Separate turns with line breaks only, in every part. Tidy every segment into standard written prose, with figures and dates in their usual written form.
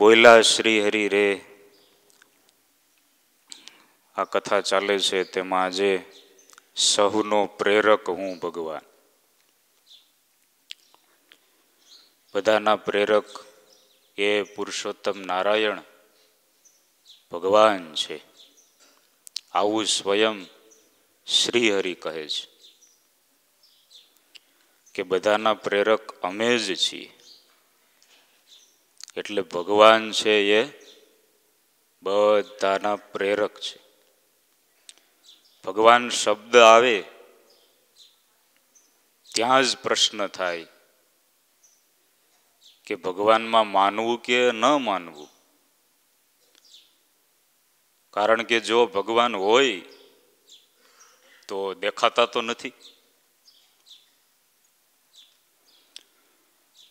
બોયલા શ્રી હરિ રે આ કથા ચાલે છે તેમાં આજે સહુનો પ્રેરક હું ભગવાન. બધાના પ્રેરક એ પુરુષોત્તમ નારાયણ ભગવાન છે. આવું સ્વયં શ્રી હરિ કહે છે કે બધાના પ્રેરક અમે જ છીએ. એટલે ભગવાન છે એ બધાના પ્રેરક છે. ભગવાન શબ્દ આવે ત્યાં જ પ્રશ્ન થાય કે ભગવાનમાં માનવું કે ન માનવું. કારણ કે જો ભગવાન હોય તો દેખાતા તો નથી.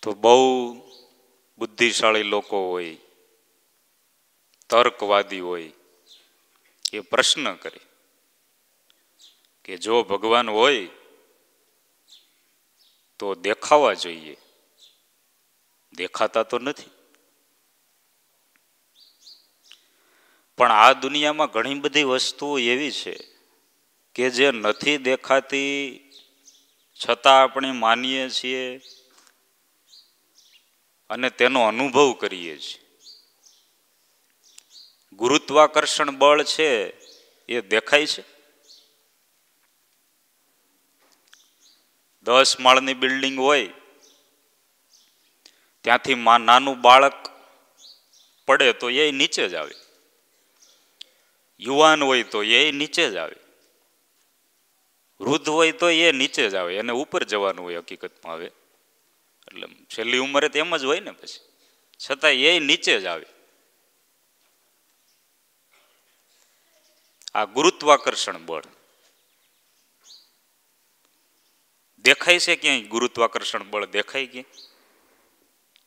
તો બહુ બુદ્ધિશાળી લોકો હોય, તર્કવાદી હોય, એ પ્રશ્ન કરે કે જો ભગવાન હોય તો દેખાવા જોઈએ, દેખાતા તો નથી. પણ આ દુનિયામાં ઘણી બધી વસ્તુઓ એવી છે કે જે નથી દેખાતી છતાં આપણે માનીએ છીએ અને તેનો અનુભવ કરીએ છીએ. ગુરુત્વાકર્ષણ બળ છે એ દેખાય છે. 10 માળની બિલ્ડિંગ હોય ત્યાંથી નાનું બાળક પડે તો એ નીચે જ આવે, યુવાન હોય તો એ નીચે જ આવે, વૃદ્ધ હોય તો એ નીચે જ આવે, એને ઉપર જવાનું હોય હકીકતમાં. આવે એટલે છેલ્લી ઉંમરે તો એમ જ હોય ને, પછી છતાં એ નીચે જ આવે. આ ગુરુત્વાકર્ષણ બળ દેખાય છે ક્યાંય? ગુરુત્વાકર્ષણ બળ દેખાય ક્યાંય?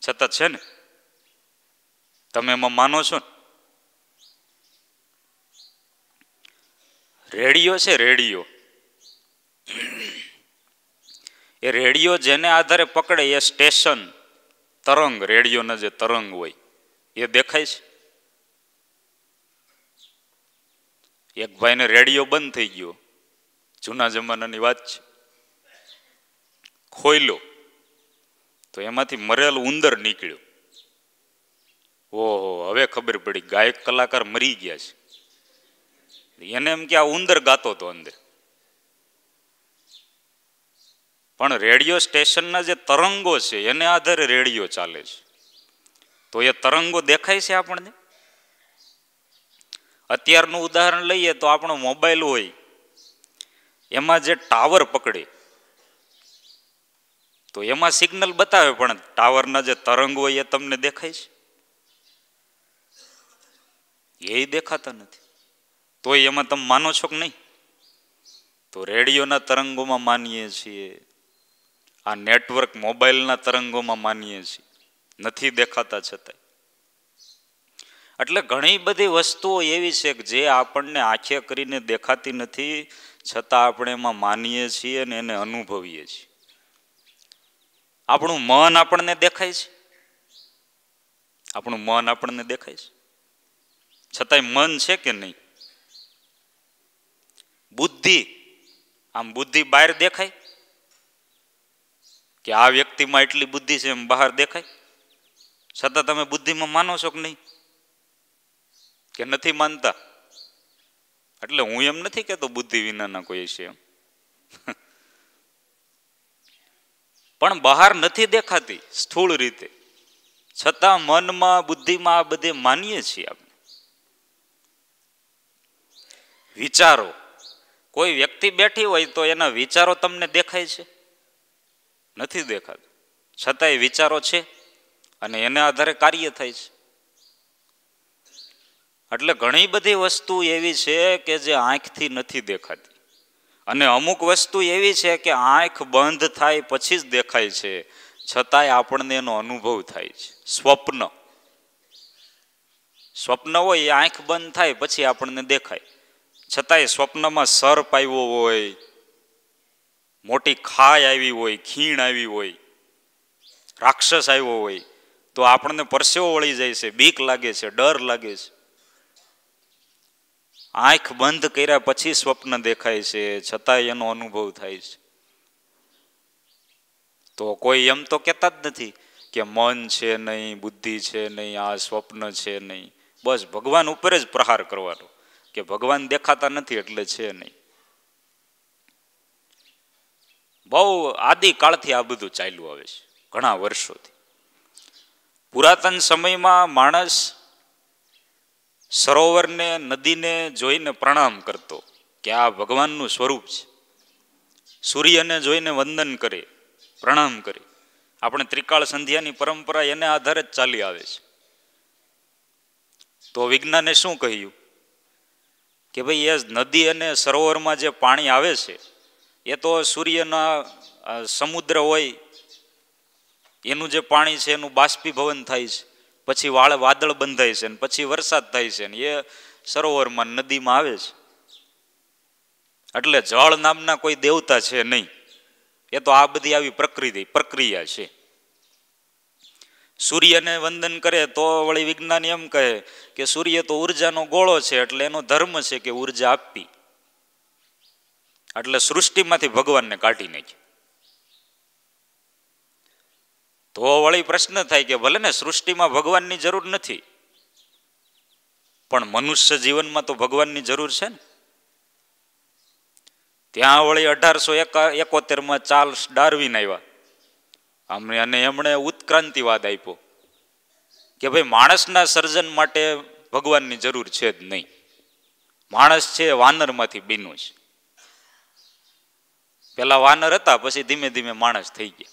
છતાં છે ને, તમે એમાં માનો છો ને? રેડિયો છે, રેડિયો, એ રેડિયો જેને આધારે પકડે એ સ્ટેશન તરંગ, રેડિયોના જે તરંગ હોય એ દેખાય છે. એક ભાઈને રેડિયો બંધ થઈ ગયો, જૂના જમાનાની વાત છે, ખોયલો તો એમાંથી મરેલ ઉંદર નીકળ્યો. ઓહો, હવે ખબર પડી ગાયક કલાકાર મરી ગયા છે. એને એમ કે આ ઉંદર ગાતો હતો અંદર. પણ રેડિયો સ્ટેશનના જે તરંગો છે એને આધારે રેડિયો ચાલે છે. તો એ તરંગો દેખાય છે આપણને? અત્યારનું ઉદાહરણ લઈએ તો આપણો મોબાઈલ હોય એમાં જે ટાવર પકડે તો એમાં સિગ્નલ બતાવે, પણ ટાવરના જે તરંગ હોય એ તમને દેખાય છે? એ દેખાતા નથી. તો એમાં તમે માનો છો કે નહીં? તો રેડિયોના તરંગોમાં માનીએ છીએ, આ નેટવર્ક મોબાઈલના તરંગોમાં માનીએ છીએ, નથી દેખાતા છતાંય. એટલે ઘણી બધી વસ્તુઓ એવી છે કે જે આપણને આંખે કરીને દેખાતી નથી, છતાં આપણે એમાં માનીએ છીએ અને એને અનુભવીએ છીએ. આપણું મન આપણને દેખાય છે, આપણું મન આપણને દેખાય છે, છતાંય મન છે કે નહીં? બુદ્ધિ, આમ બુદ્ધિ બહાર દેખાય કે આ વ્યક્તિમાં એટલી બુદ્ધિ છે એમ બહાર દેખાય, છતાં તમે બુદ્ધિમાં માનો છો કે નહીં? કે નથી માનતા? એટલે હું એમ નથી કહેતો બુદ્ધિ વિનાના કોઈ છે એમ, પણ બહાર નથી દેખાતી સ્થૂળ રીતે, છતાં મનમાં, બુદ્ધિમાં આ બધે માનીએ છીએ આપણે. વિચારો, કોઈ વ્યક્તિ બેઠી હોય તો એના વિચારો તમને દેખાય છે? નથી દેખાતું, છતાંય વિચારો છે અને એને આધારે કાર્ય થાય છે. એટલે ઘણી બધી વસ્તુ એવી છે કે જે આંખથી નથી દેખાતી, અને અમુક વસ્તુ એવી છે કે આંખ બંધ થાય પછી જ દેખાય છે, છતાંય આપણને એનો અનુભવ થાય છે. સ્વપ્ન, સ્વપ્ન હોય એ આંખ બંધ થાય પછી આપણને દેખાય, છતાંય સ્વપ્નમાં સર્પ આવ્યો હોય, મોટી ખાઈ આવી હોય, ખીણ આવી હોય, રાક્ષસ આવ્યો હોય, તો આપણને પરસેવો વળી જાય છે, બીક લાગે છે, ડર લાગે છે. આંખ બંધ કર્યા પછી સ્વપ્ન દેખાય છે, છતાંય એનો અનુભવ થાય છે. તો કોઈ એમ તો કહેતા જ નથી કે મન છે નહીં, બુદ્ધિ છે નહીં, આ સ્વપ્ન છે નહીં. બસ ભગવાન ઉપર જ પ્રહાર કરવાનો કે ભગવાન દેખાતા નથી એટલે છે નહીં. બહુ આદિકાળથી આ બધું ચાલ્યું આવે છે, ઘણા વર્ષોથી. પુરાતન સમયમાં માણસ સરોવરને, નદીને જોઈને પ્રણામ કરતો કે આ ભગવાનનું સ્વરૂપ છે. સૂર્યને જોઈને વંદન કરે, પ્રણામ કરે. આપણે ત્રિકાળ સંધ્યાની પરંપરા એને આધારે જ ચાલી આવે છે. તો વિજ્ઞાને શું કહ્યું કે ભાઈ એ નદી અને સરોવરમાં જે પાણી આવે છે એ તો સૂર્યના સમુદ્ર હોય એનું જે પાણી છે એનું બાષ્પીભવન થાય છે, પછી વાદળ બંધાય છે, પછી વરસાદ થાય છે, ને એ સરોવરમાં, નદીમાં આવે છે. એટલે જળ નામના કોઈ દેવતા છે નહીં, એ તો આ બધી આવી પ્રક્રિયા છે. સૂર્યને વંદન કરે તો વળી વિજ્ઞાન એમ કહે કે સૂર્ય તો ઉર્જાનો ગોળો છે, એટલે એનો ધર્મ છે કે ઉર્જા આપવી. એટલે સૃષ્ટિમાંથી ભગવાનને કાઢી નાખી. તો વળી પ્રશ્ન થાય કે ભલે ને સૃષ્ટિમાં ભગવાનની જરૂર નથી, પણ મનુષ્ય જીવનમાં તો ભગવાનની જરૂર છે ને. ત્યાં વળી 1871માં ચાર્લ્સ ડાર્વિન આવ્યા અને એમણે ઉત્ક્રાંતિવાદ આપ્યો કે ભાઈ માણસના સર્જન માટે ભગવાનની જરૂર છે જ નહીં. માણસ છે વાનરમાંથી બન્યું છે. પેલા વાનર હતા, પછી ધીમે ધીમે માણસ થઈ ગયા.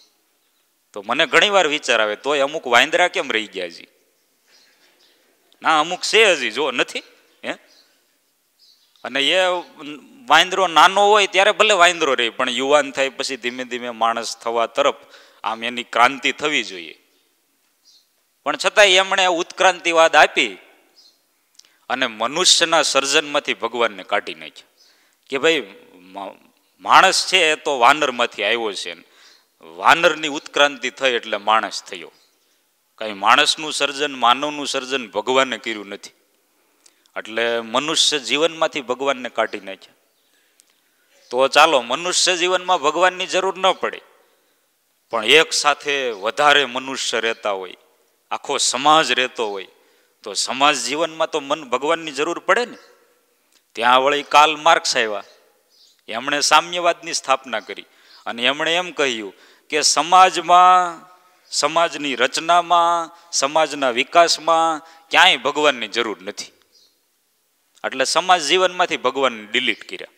તો મને ઘણી વાર વિચાર આવે તોય અમુક વાંદરા કેમ રહી ગયા હજી? ના, અમુક છે હજી, જો નથી હે. અને એ વાંદરો નાનો હોય ત્યારે ભલે વાંદરો રહે, પણ યુવાન થાય પછી ધીમે ધીમે માણસ થવા તરફ આમ એની ક્રાંતિ થવી જોઈએ. પણ છતાંય એમણે ઉત્ક્રાંતિવાદ આપી અને મનુષ્યના સર્જનમાંથી ભગવાનને કાઢી નાખ્યા કે ભાઈ માણસ છે એ તો વાનરમાંથી આવ્યો છે, વાનરની ઉત્ક્રાંતિ થઈ એટલે માણસ થયો. કઈ માણસનું સર્જન, માનવનું સર્જન ભગવાને કર્યું નથી. એટલે મનુષ્ય જીવનમાંથી ભગવાનને કાઢી નાખ્યા. તો ચાલો મનુષ્ય જીવનમાં ભગવાનની જરૂર ન પડે, પણ એક સાથે વધારે મનુષ્ય રહેતા હોય, આખો સમાજ રહેતો હોય, તો સમાજ જીવનમાં તો ભગવાનની જરૂર પડે ને. ત્યાં વળી કાર્લ માર્ક્સ આવ્યા, એમણે સામ્યવાદની સ્થાપના કરી અને એમણે એમ કહ્યું કે સમાજમાં, સમાજની રચનામાં, સમાજના વિકાસમાં ક્યાંય ભગવાનની જરૂર નથી. એટલે સમાજ જીવનમાંથી ભગવાનને ડિલીટ કર્યા.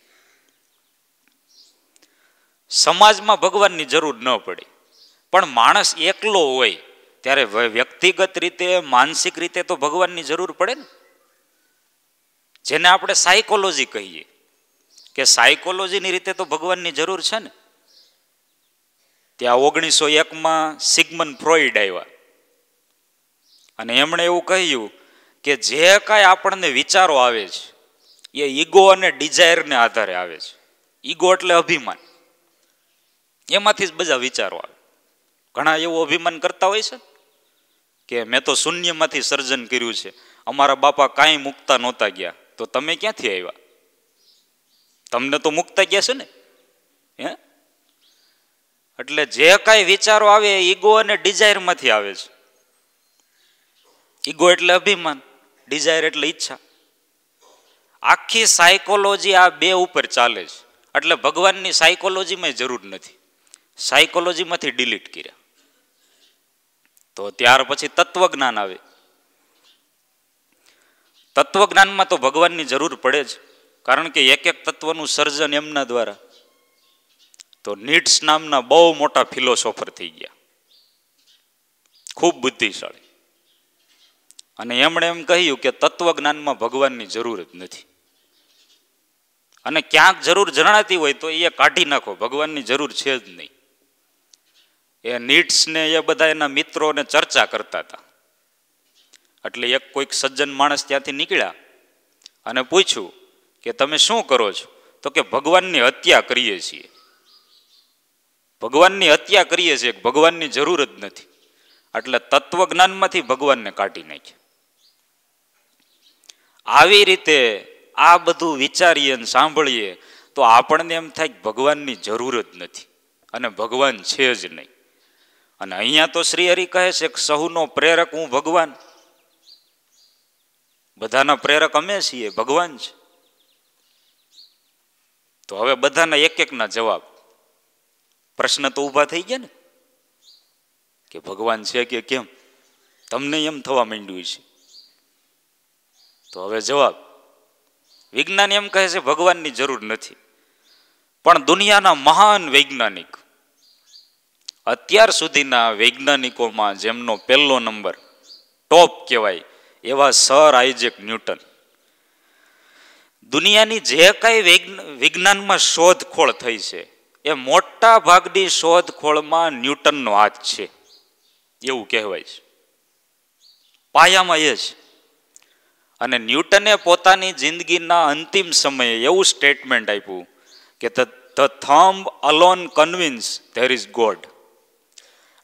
સમાજમાં ભગવાનની જરૂર ન પડે, પણ માણસ એકલો હોય ત્યારે વ્યક્તિગત રીતે, માનસિક રીતે તો ભગવાનની જરૂર પડે ને. જેને આપણે સાયકોલોજી કહીએ કે સાયકોલોજીની રીતે તો ભગવાનની જરૂર છે ને. ત્યાં 1901માં સિગમન્ડ ફ્રોઈડ આવ્યા અને એમણે એવું કહ્યું કે જે કાંઈ આપણને વિચારો આવે છે એ ઈગો અને ડિઝાયરને આધારે આવે છે. ઈગો એટલે અભિમાન, એમાંથી જ બધા વિચારો આવે. ઘણા એવું અભિમાન કરતા હોય છે કે મેં તો શૂન્યમાંથી સર્જન કર્યું છે, અમારા બાપા કાંઈ મુકતા નહોતા ગયા, તો તમે ક્યાંથી આવ્યા? તમને તો મુકતા ગયા છે ને. હે, એટલે જે કાંઈ વિચારો આવે એ ઈગો અને ડિઝાયરમાંથી આવે છે. ઈગો એટલે અભિમાન, ડિઝાયર એટલે ઈચ્છા. આખી સાયકોલોજી આ બે ઉપર ચાલે છે. એટલે ભગવાનની સાયકોલોજીમાં જરૂર નથી, સાયકોલોજીમાંથી ડિલીટ કર્યા. તો ત્યાર પછી તત્વજ્ઞાન આવે. તત્વજ્ઞાનમાં તો ભગવાનની જરૂર પડે જ, કારણ કે એક એક તત્વનું સર્જન એમના દ્વારા. તો નીટ્સ નામના બહુ મોટા ફિલોસોફર થઈ ગયા, ખૂબ બુદ્ધિશાળી, અને એમણે એમ કહ્યું કે તત્વજ્ઞાનમાં ભગવાનની જરૂર જ નથી. અને ક્યાંક જરૂર જણાતી હોય તો એ કાઢી નાખો, ભગવાનની જરૂર છે જ નહીં. એ નીટ્સને એ બધા એના મિત્રોને ચર્ચા કરતા હતા. એટલે એક કોઈક સજ્જન માણસ ત્યાંથી નીકળ્યા અને પૂછ્યું કે તમે શું કરો છો? તો કે ભગવાનની હત્યા કરીએ છીએ. ભગવાનની હત્યા કરીએ છીએ, ભગવાનની જરૂર જ નથી. એટલે તત્વજ્ઞાનમાંથી ભગવાનને કાઢી નાખે. આવી રીતે આ બધું વિચારીએ અને સાંભળીએ તો આપણને એમ થાય કે ભગવાનની જરૂર જ નથી અને ભગવાન છે જ નહીં. અને અહીંયા તો શ્રી હરિ કહે છે કે સહુનો પ્રેરક હું ભગવાન, બધાના પ્રેરક અમે છીએ, ભગવાન છે. તો હવે બધાના એક એકના જવાબ, પ્રશ્ન તો ઊભા થઈ ગયા ને કે ભગવાન છે કે કેમ? તમને એમ થવા માંડ્યું છે. તો હવે જવાબ, વિજ્ઞાન એમ કહે છે ભગવાનની જરૂર નથી. પણ દુનિયાના મહાન વૈજ્ઞાનિક, અત્યાર સુધીના વૈજ્ઞાનિકોમાં જેમનો પહેલો નંબર ટોપ કહેવાય એવા સર આઇઝેક ન્યૂટન, દુનિયાની જે કાંઈ વિજ્ઞાનમાં શોધખોળ થઈ છે એ મોટા ભાગની શોધખોળમાં ન્યૂટનનો હાથ છે એવું કહેવાય છે. પાયામાં એ છે. અને ન્યૂટને પોતાની જિંદગીના અંતિમ સમયે એવું સ્ટેટમેન્ટ આપ્યું કે the thumb alone convince there is God.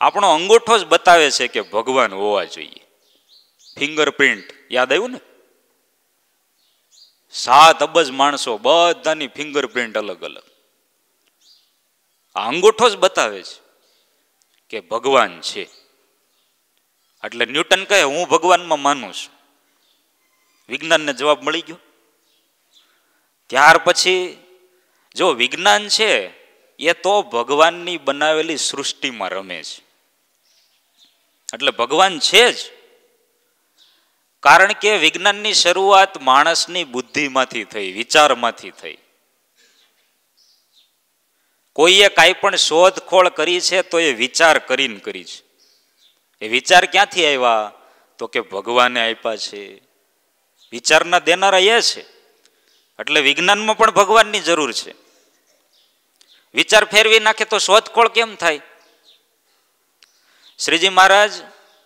આપણો અંગૂઠો જ બતાવે છે કે ભગવાન હોવા જોઈએ. ફિંગરપ્રિન્ટ યાદ આવ્યું ને? 7 અબજ માણસો બધાની ફિંગરપ્રિન્ટ અલગ અલગ. આ અંગૂઠો જ બતાવે છે કે ભગવાન છે. એટલે ન્યૂટન કહે હું ભગવાનમાં માનું છું. વિજ્ઞાનને જવાબ મળી ગયો. ત્યાર પછી જો વિજ્ઞાન છે એ તો ભગવાનની બનાવેલી સૃષ્ટિમાં રમે છે. એટલે ભગવાન છે જ, કારણ કે વિજ્ઞાનની શરૂઆત માણસની બુદ્ધિમાંથી થઈ, વિચારમાંથી થઈ. કોઈએ કાંઈ પણ શોધખોળ કરી છે તો એ વિચાર કરીને કરી છે. એ વિચાર ક્યાંથી આવ્યા? તો કે ભગવાને આપ્યા છે. વિચારના દેનારા એ છે. એટલે વિજ્ઞાનમાં પણ ભગવાનની જરૂર છે. વિચાર ફેરવી નાખે તો શોધખોળ કેમ થાય? શ્રીજી મહારાજ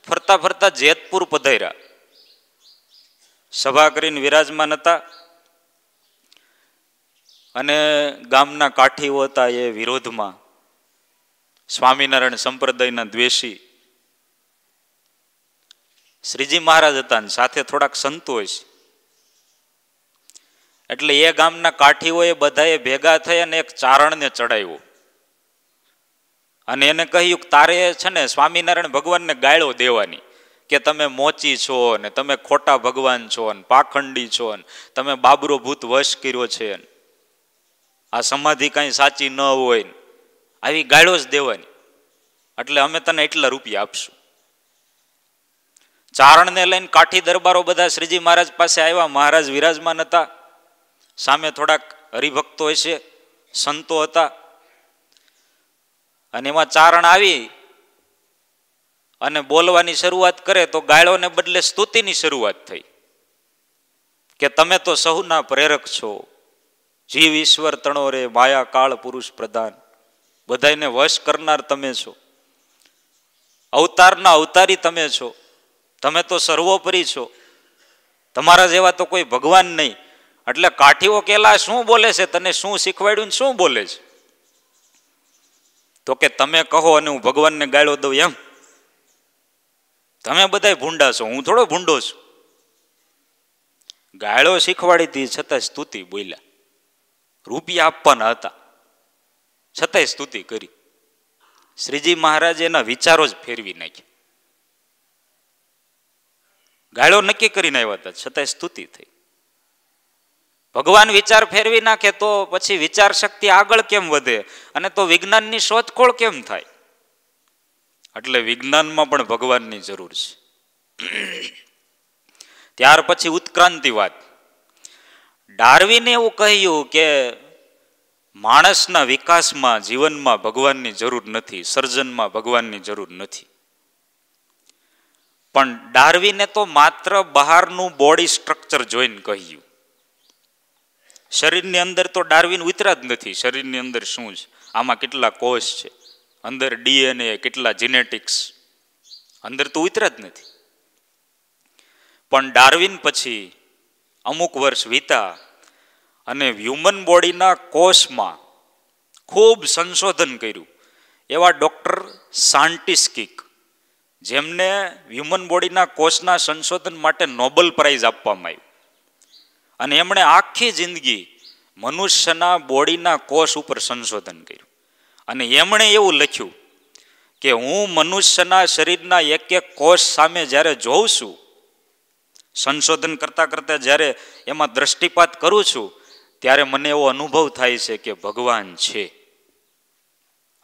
ફરતા ફરતા જેતપુર પધાર્યા, સભા કરીને વિરાજમાન હતા. અને ગામના કાઠીઓ હતા એ વિરોધમાં, સ્વામિનારાયણ સંપ્રદાયના દ્વેષી. શ્રીજી મહારાજ હતા ને સાથે થોડાક સંતો છે. એટલે એ ગામના કાઠીઓએ બધાએ ભેગા થઈ અને એક ચારણને ચડાવ્યો અને એને કહ્યું કે તારે છે ને સ્વામિનારાયણ ભગવાનને ગાળો દેવાની કે તમે મોચી છો ને તમે ખોટા ભગવાન છો ને પાખંડી છો ને તમે બાબરો ભૂત વશ કર્યો છે, આ સમાધિ કાંઈ સાચી ન હોય, આવી ગાળો જ દેવાની. એટલે અમે તને એટલા રૂપિયા આપશું. ચારણને લઈને કાઠી દરબારો બધા શ્રીજી મહારાજ પાસે આવ્યા. મહારાજ વિરાજમાન હતા, સામે થોડાક હરિભક્તો હશે, સંતો હતા. અને એમાં ચારણ આવી અને બોલવાની શરૂઆત કરે તો ગાળોને બદલે સ્તુતિની શરૂઆત થઈ કે તમે તો સહુના પ્રેરક છો, જીવ ઈશ્વર તણો રે, માયા કાળ પુરુષ પ્રધાન, બધાને વશ કરનાર તમે છો, અવતારના અવતારી તમે છો, તમે તો સર્વોપરી છો, તમારા જેવા તો કોઈ ભગવાન નહીં. એટલે કાઠીઓ કેલા શું બોલે છે, તને શું શીખવાડ્યું ને શું બોલે છે? તો કે તમે કહો અને હું ભગવાનને ગાળો દઉં એમ? તમે બધા ભૂંડા છો, હું થોડો ભૂંડો છું. ગાળો શીખવાડી હતી છતાં સ્તુતિ બોલ્યા. રૂપિયા આપવાના હતા છતાંય સ્તુતિ કરી. શ્રીજી મહારાજે એના વિચારો જ ફેરવી નાખ્યા. ગાળો નક્કી કરીને આવ્યા હતા છતાંય સ્તુતિ થઈ. ભગવાન વિચાર ફેરવી નાખે તો પછી વિચાર શક્તિ આગળ કેમ વધે અને તો વિજ્ઞાનની શોધખોળ કેમ થાય? એટલે વિજ્ઞાનમાં પણ ભગવાનની જરૂર છે. ત્યાર પછી ઉત્ક્રાંતિવાદ. ડાર્વિને એવું કહ્યું કે માણસના વિકાસમાં, જીવનમાં ભગવાનની જરૂર નથી, સર્જનમાં ભગવાનની જરૂર નથી. પણ ડાર્વિને તો માત્ર બહારનું બોડી સ્ટ્રક્ચર જોઈને કહ્યું. શરીરની અંદર તો ડાર્વિન ઉતરા જ નથી. શરીરની અંદર શું છે, આમાં કેટલા કોષ છે, અંદર ડીએનએ, કેટલા જીનેટિક્સ, અંદર તો ઉતરા જ નથી. પણ ડાર્વિન પછી અમુક વર્ષ વીતા અને હ્યુમન બોડીના કોષમાં ખૂબ સંશોધન કર્યું. એવા ડોક્ટર સાન્ટિસ્કિક, જેમને હ્યુમન બોડીના કોષના સંશોધન માટે નોબેલ પ્રાઇઝ આપવામાં આવ્યું, અને એમણે આખી જિંદગી મનુષ્યના બોડીના કોષ ઉપર સંશોધન કર્યું, અને એમણે એવું લખ્યું કે હું મનુષ્યના શરીરના એક એક કોષ સામે જ્યારે જોઉં છું, સંશોધન કરતા કરતા જ્યારે એમાં દ્રષ્ટિપાત કરું છું, ત્યારે મને એવો અનુભવ થાય છે કે ભગવાન છે.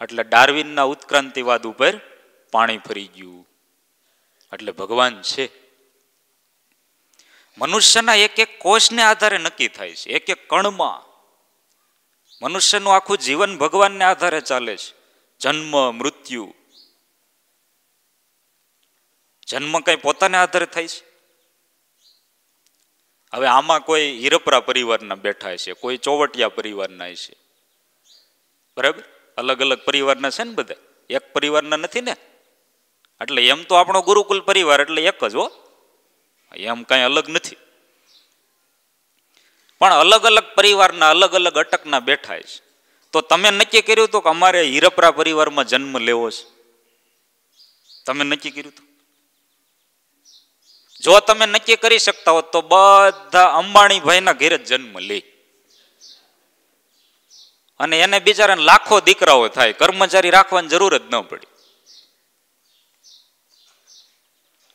એટલે ડાર્વિનના ઉત્ક્રાંતિવાદ ઉપર પાણી ફરી ગયું, એટલે ભગવાન છે. મનુષ્યના એક એક કોષને આધારે નક્કી થાય છે, એક એક કણમાં. મનુષ્યનું આખું જીવન ભગવાનને આધારે ચાલે છે. જન્મ મૃત્યુ, જન્મ કઈ પોતાને આધારે થાય છે? હવે આમાં કોઈ હીરપરા પરિવારના બેઠા છે, કોઈ ચોવટિયા પરિવારના છે, બરાબર? અલગ અલગ પરિવારના છે ને બધા, એક પરિવારના નથી ને. એટલે એમ તો આપણો ગુરુકુલ પરિવાર એટલે એક જ હો, એમ કઈ અલગ નથી. પણ અલગ અલગ પરિવારના અલગ અલગ અટકના બેઠા છે. તો તમે નક્કી કર્યું હતું કે અમારે હીરપરા પરિવારમાં જન્મ લેવો છે? તમે નક્કી કર્યું હતું? જો તમે નક્કી કરી શકતા હોત તો બધા અંબાણી ભાઈના ઘેર જ જન્મ લે, અને એને બિચારાને લાખો દીકરાઓ થાય, કર્મચારી રાખવાની જરૂર જ ન પડી.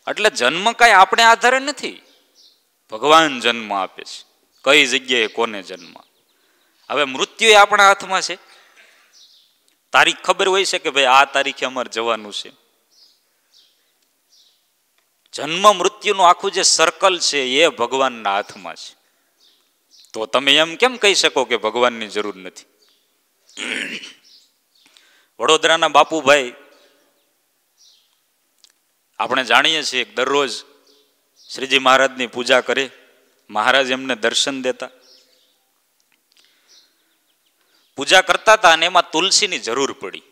એટલે જન્મ કઈ આપણે આધારે નથી, ભગવાન જન્મ આપે છે. કઈ જગ્યાએ કોને જન્મ. હવે મૃત્યુ એ આપણા હાથમાં છે. તારીખ ખબર હોય છે કે ભાઈ આ તારીખે અમારે જવાનું છે. જન્મ મૃત્યુનું આખું જે સર્કલ છે એ ભગવાનના હાથમાં છે. તો તમે એમ કેમ કહી શકો કે ભગવાનની જરૂર નથી? વડોદરાના બાપુભાઈ, આપણે જાણીએ છીએ દરરોજ શ્રીજી મહારાજની પૂજા કરે, મહારાજ એમને દર્શન દેતા. પૂજા કરતા હતા અને એમાં તુલસીની જરૂર પડી,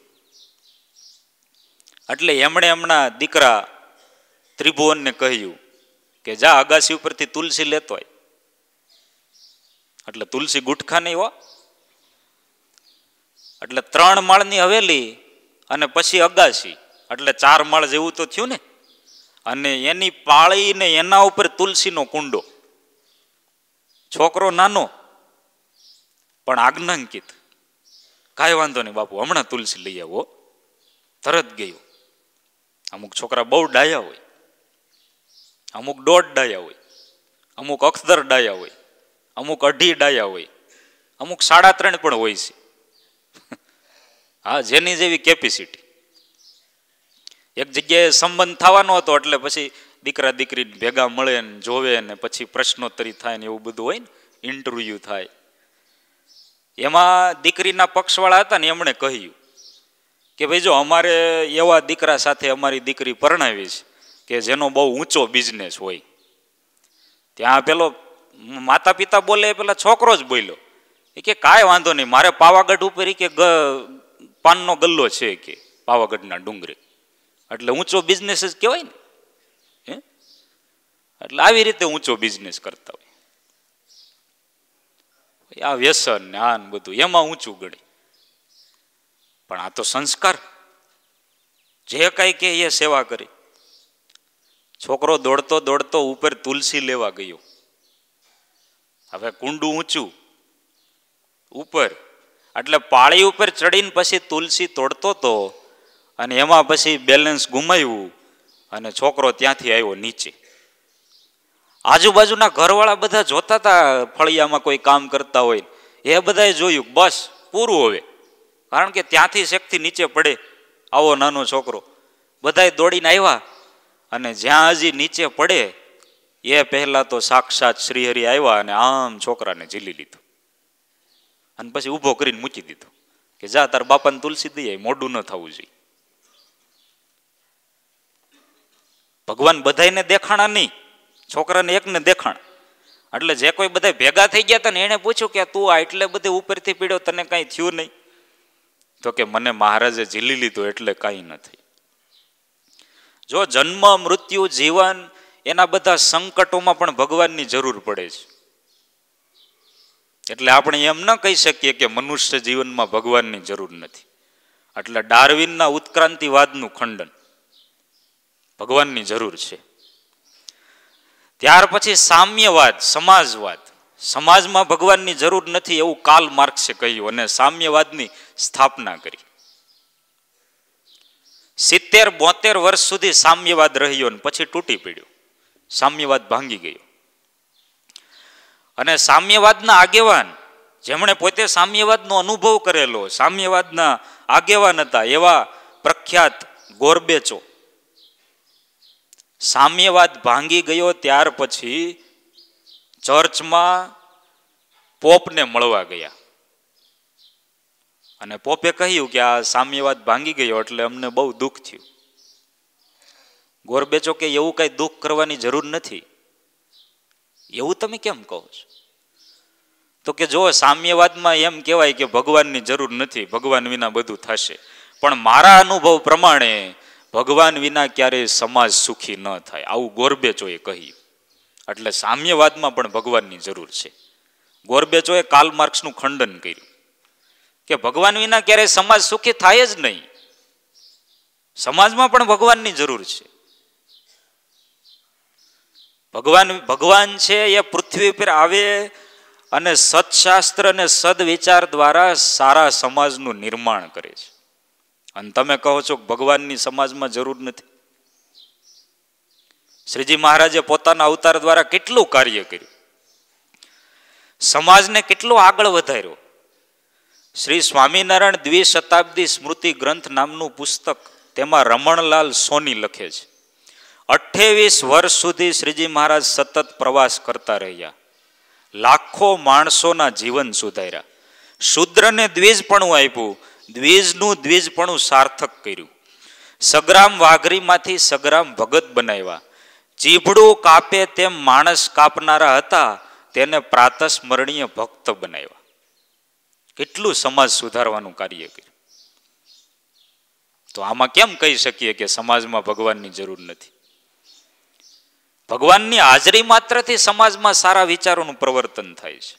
એટલે એમણે એમના દીકરા ત્રિભુવનને કહ્યું કે જા અગાસી ઉપરથી તુલસી લેતો હોય. એટલે તુલસી ગુટખા નહીં હો. એટલે 3 માળની હવેલી અને પછી અગાસી, એટલે 4 માળ જેવું તો થયું ને. અને એની પાળીને એના ઉપર તુલસીનો કુંડો. છોકરો નાનો પણ આજ્ઞાંકિત, કાંઈ વાંધો નહીં બાપુ, હમણાં તુલસી લઈ આવો, તરત ગયો. અમુક છોકરા બહુ ડાયા હોય, અમુક 1.5 ડાયા હોય, અમુક અક્ષદર ડાયા હોય, અમુક 2.5 ડાયા હોય, અમુક 3.5 પણ હોય છે. હા, જેની જેવી કેપેસિટી. એક જગ્યાએ સંબંધ થવાનો હતો, એટલે પછી દીકરા દીકરી ભેગા મળે ને જોવે ને પછી પ્રશ્નોત્તરી થાય ને એવું બધું હોય ને, ઇન્ટરવ્યુ થાય. એમાં દીકરીના પક્ષવાળા હતા ને એમણે કહ્યું કે ભાઈ જો અમારે એવા દીકરા સાથે અમારી દીકરી પરણાવી છે કે જેનો બહુ ઊંચો બિઝનેસ હોય. ત્યાં પેલો માતા પિતા બોલે, પેલા છોકરો જ બોલ્યો કે કાંઈ વાંધો નહીં, મારે પાવાગઢ ઉપર કે પાનનો ગલ્લો છે કે પાવાગઢના ડુંગરે, એટલે ઊંચો બિઝનેસ જ કહેવાય ને. એટલે આવી રીતે ઊંચો બિઝનેસ કરતા હોય. આ વ્યસન ને આ બધું એમાં ઊંચું ગણે. પણ આ તો સંસ્કાર, જે કઈ કે એ સેવા કરી. છોકરો દોડતો દોડતો ઉપર તુલસી લેવા ગયો. હવે કુંડું ઊંચું ઉપર, એટલે પાળી ઉપર ચડીને પછી તુલસી તોડતો તો, અને એમાં પછી બેલેન્સ ગુમાવ્યું અને છોકરો ત્યાંથી આવ્યો નીચે. આજુબાજુના ઘરવાળા બધા જોતા હતા, ફળિયામાં કોઈ કામ કરતા હોય એ બધાએ જોયું, બસ પૂરું હવે, કારણ કે ત્યાંથી શેકથી નીચે પડે આવો નાનો છોકરો. બધાએ દોડીને આવ્યા, અને જ્યાં હજી નીચે પડે એ પહેલા તો સાક્ષાત શ્રીહરિ આવ્યા અને આમ છોકરાને ઝીલી લીધો, અને પછી ઊભો કરીને મૂકી દીધો કે જા તાર બાપાને તુલસી દઈએ, મોડું ન થવું જોઈએ. ભગવાન બધાને દેખાણા નહીં, છોકરાને એકને દેખાણ. એટલે જે કોઈ બધા ભેગા થઈ ગયા હતા ને એને પૂછ્યું કે તું એટલે બધે ઉપરથી પીડ્યો, તને કાંઈ થયું નહીં? તો કે મને મહારાજે ઝીલી લીધો એટલે કાંઈ નથી. જો જન્મ મૃત્યુ જીવન એના બધા સંકટોમાં પણ ભગવાનની જરૂર પડે છે. એટલે આપણે એમ ન કહી શકીએ કે મનુષ્ય જીવનમાં ભગવાનની જરૂર નથી. એટલે ડાર્વિનના ઉત્ક્રાંતિવાદનું ખંડન. ભગવાનની જરૂર છે. ત્યાર પછી સામ્યવાદ, સમાજવાદ. સમાજમાં ભગવાનની જરૂર નથી એવું કાર્લ માર્ક્સે કહ્યું અને સામ્યવાદની સ્થાપના કરી. 70-72 વર્ષ સુધી સામ્યવાદ રહ્યો અને પછી તૂટી પડ્યો. સામ્યવાદ ભાંગી ગયો. અને સામ્યવાદના આગેવાન, જેમણે પોતે સામ્યવાદનો અનુભવ કરેલો, સામ્યવાદના આગેવાન હતા એવા પ્રખ્યાત ગોરબેચો. સામ્યવાદ ભાંગી ગયો ત્યાર પછી ચર્ચમાં પોપને મળવા ગયા અને પોપે કહ્યું કે આ સામ્યવાદ ભાંગી ગયો એટલે અમને બહુ દુઃખ થયું. ગોરબેચો કે એવું કઈ દુઃખ કરવાની જરૂર નથી. એવું તમે કેમ કહો છો? તો કે જો સામ્યવાદમાં એમ કહેવાય કે ભગવાનની જરૂર નથી, ભગવાન વિના બધું થશે, પણ મારા અનુભવ પ્રમાણે ભગવાન વિના ક્યારેય સમાજ સુખી ન થાય, આવું ગોરબેચોએ કહ્યું. એટલે સામ્યવાદમાં પણ ભગવાનની જરૂર છે. ગોરબેચોએ કાર્લ માર્ક્સનું ખંડન કર્યું કે ભગવાન વિના ક્યારેય સમાજ સુખી થાય જ નહીં, સમાજમાં પણ ભગવાનની જરૂર છે. ભગવાન છે એ પૃથ્વી પર આવે અને સત્શાસ્ત્ર અને સદવિચાર દ્વારા સારા સમાજનું નિર્માણ કરે છે. અને તમે કહો છો કે ભગવાનની સમાજમાં જરૂર નથી. શ્રીજી મહારાજે પોતાના અવતાર દ્વારા કેટલું કાર્ય કર્યું, સમાજને કેટલો આગળ વધાર્યો. શ્રી સ્વામિનારાયણ દ્વિશતાબ્દી સ્મૃતિ ગ્રંથ નામનું પુસ્તક, તેમાં રમણલાલ સોની લખે છે 28 વર્ષ સુધી શ્રીજી મહારાજ સતત પ્રવાસ કરતા રહ્યા, લાખો માણસોના જીવન સુધાર્યા, શૂદ્રને દ્વિજપણું આપ્યું, દ્વિજનું દ્વિજપણું સાર્થક કર્યું, સગ્રામ વાઘરીમાંથી સગ્રામ ભગત બનાવ્યા, ચીભડું કાપે તેમ માણસ કાપનારા હતા તેને પ્રાતસ્મરણીય ભક્ત બનાવ્યા. કેટલું સમાજ સુધારવાનું કાર્ય કર્યું. તો આમાં કેમ કહી શકીએ કે સમાજમાં ભગવાનની જરૂર નથી? ભગવાનની હાજરી માત્રથી સમાજમાં સારા વિચારોનું પ્રવર્તન થાય છે.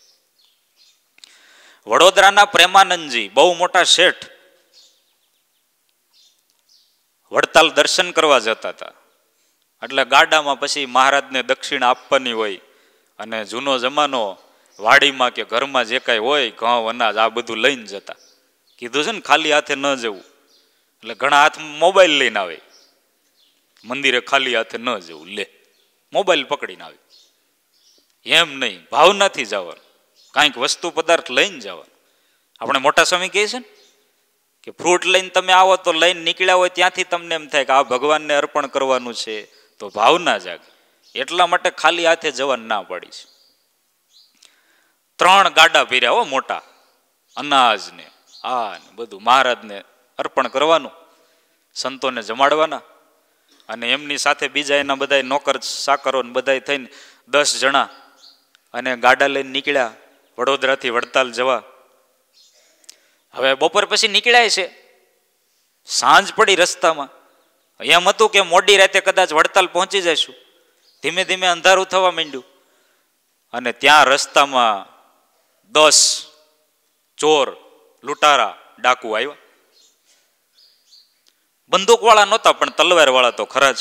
વડોદરાના પ્રેમાનંદજી બહુ મોટા શેઠ, વડતાલ દર્શન કરવા જતા હતા. એટલે ગાડામાં પછી મહારાજને દક્ષિણા આપવાની હોય અને જૂનો જમાનો વાડીમાં કે ઘરમાં જે કાંઈ હોય, ઘઉં અનાજ આ બધું લઈને જતા. કીધું છે ને ખાલી હાથે ન જવું, એટલે ઘણા હાથમાં મોબાઈલ લઈને આવે, મંદિરે ખાલી હાથે ન જવું, લે મોબાઈલ પકડીને આવે. એમ નહીં, ભાવનાથી જવાનું, કાંઈક વસ્તુ પદાર્થ લઈને જવાનું. આપણે મોટા સ્વામી કહે છે ને કે ફ્રૂટ લઈને તમે આવો તો લઈને નીકળ્યા હોય ત્યાંથી તમને એમ થાય કે આ ભગવાનને અર્પણ કરવાનું છે, તો ભાવના જાગે. એટલા માટે ખાલી હાથે જવાનું ના પાડી છે. 3 ગાડા ભર્યા હો મોટા, અનાજને આ ને બધું મહારાજને અર્પણ કરવાનું, સંતોને જમાડવાના. અને એમની સાથે બીજા એના બધા નોકર સાકરો બધા થઈને 10 જણા અને ગાડા લઈને નીકળ્યા વડોદરાથી વડતાલ જવા. હવે બપોર પછી નીકળ્યા છે, સાંજ પડી રસ્તામાં. એમ હતું કે મોડી રાતે કદાચ વડતાલ પહોંચી જઈશું. ધીમે ધીમે અંધારું થવા માંડ્યું અને ત્યાં રસ્તામાં 10 ચોર લૂંટારા ડાકુ આવ્યા. બંદૂક વાળા નહોતા પણ તલવાર વાળા તો ખરા જ.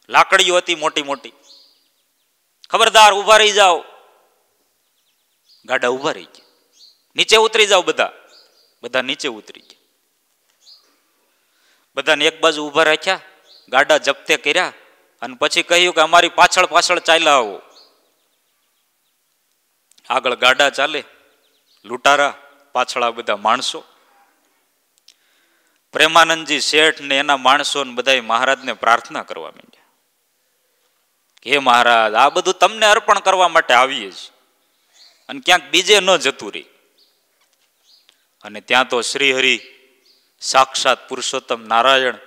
લાકડીઓ હતી મોટી મોટી. ખબરદાર ઉભા રહી જાઓ. ગાડા ઉભા રહી ગયા. નીચે ઉતરી જાઓ, બધા નીચે ઉતરી ગયા. બધાને એક બાજુ ઉભા રાખ્યા, ગાડા જપ્તે કર્યા અને પછી કહ્યું કે અમારી પાછળ પાછળ ચાલ્યા આવો. આગળ ગાડા ચાલે, લૂંટારા, પાછળ આ બધા માણસો. પ્રેમાનંદજી શેઠ ને એના માણસો ને બધા મહારાજને પ્રાર્થના કરવા માંડ્યા, હે મહારાજ, આ બધું તમને અર્પણ કરવા માટે આવીએ છીએ અને ક્યાંક બીજે ન જતું રહી. અને ત્યાં તો શ્રીહરિ સાક્ષાત પુરુષોત્તમ નારાયણ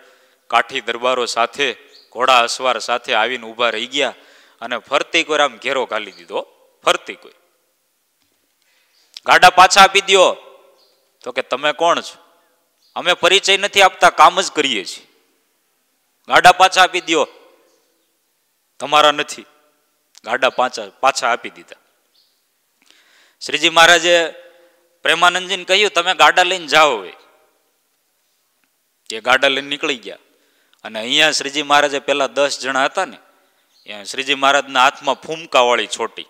કાઠી દરબારો સાથે, ઘોડા અસવાર સાથે આવીને ઊભા રહી ગયા અને ફરતી કોઈ આમ ઘેરો ઘાલી દીધો. ફરતી કોઈ ગાડા પાછા આપી દો. તો કે તમે કોણ છો? અમે પરિચય નથી આપતા, કામ જ કરીએ છીએ. ગાડા પાછા આપી દો. તમારા નથી. ગાડા પાછા આપી દીધા. શ્રીજી મહારાજે પ્રેમાનંદજીને કહ્યું તમે ગાડા લઈને જાઓ. એ ગાડા લઈને નીકળી ગયા અને અહીંયા શ્રીજી મહારાજે પેલા 10 જણા હતા ને, શ્રીજી મહારાજના હાથમાં ફૂમકાવાળી છોટી.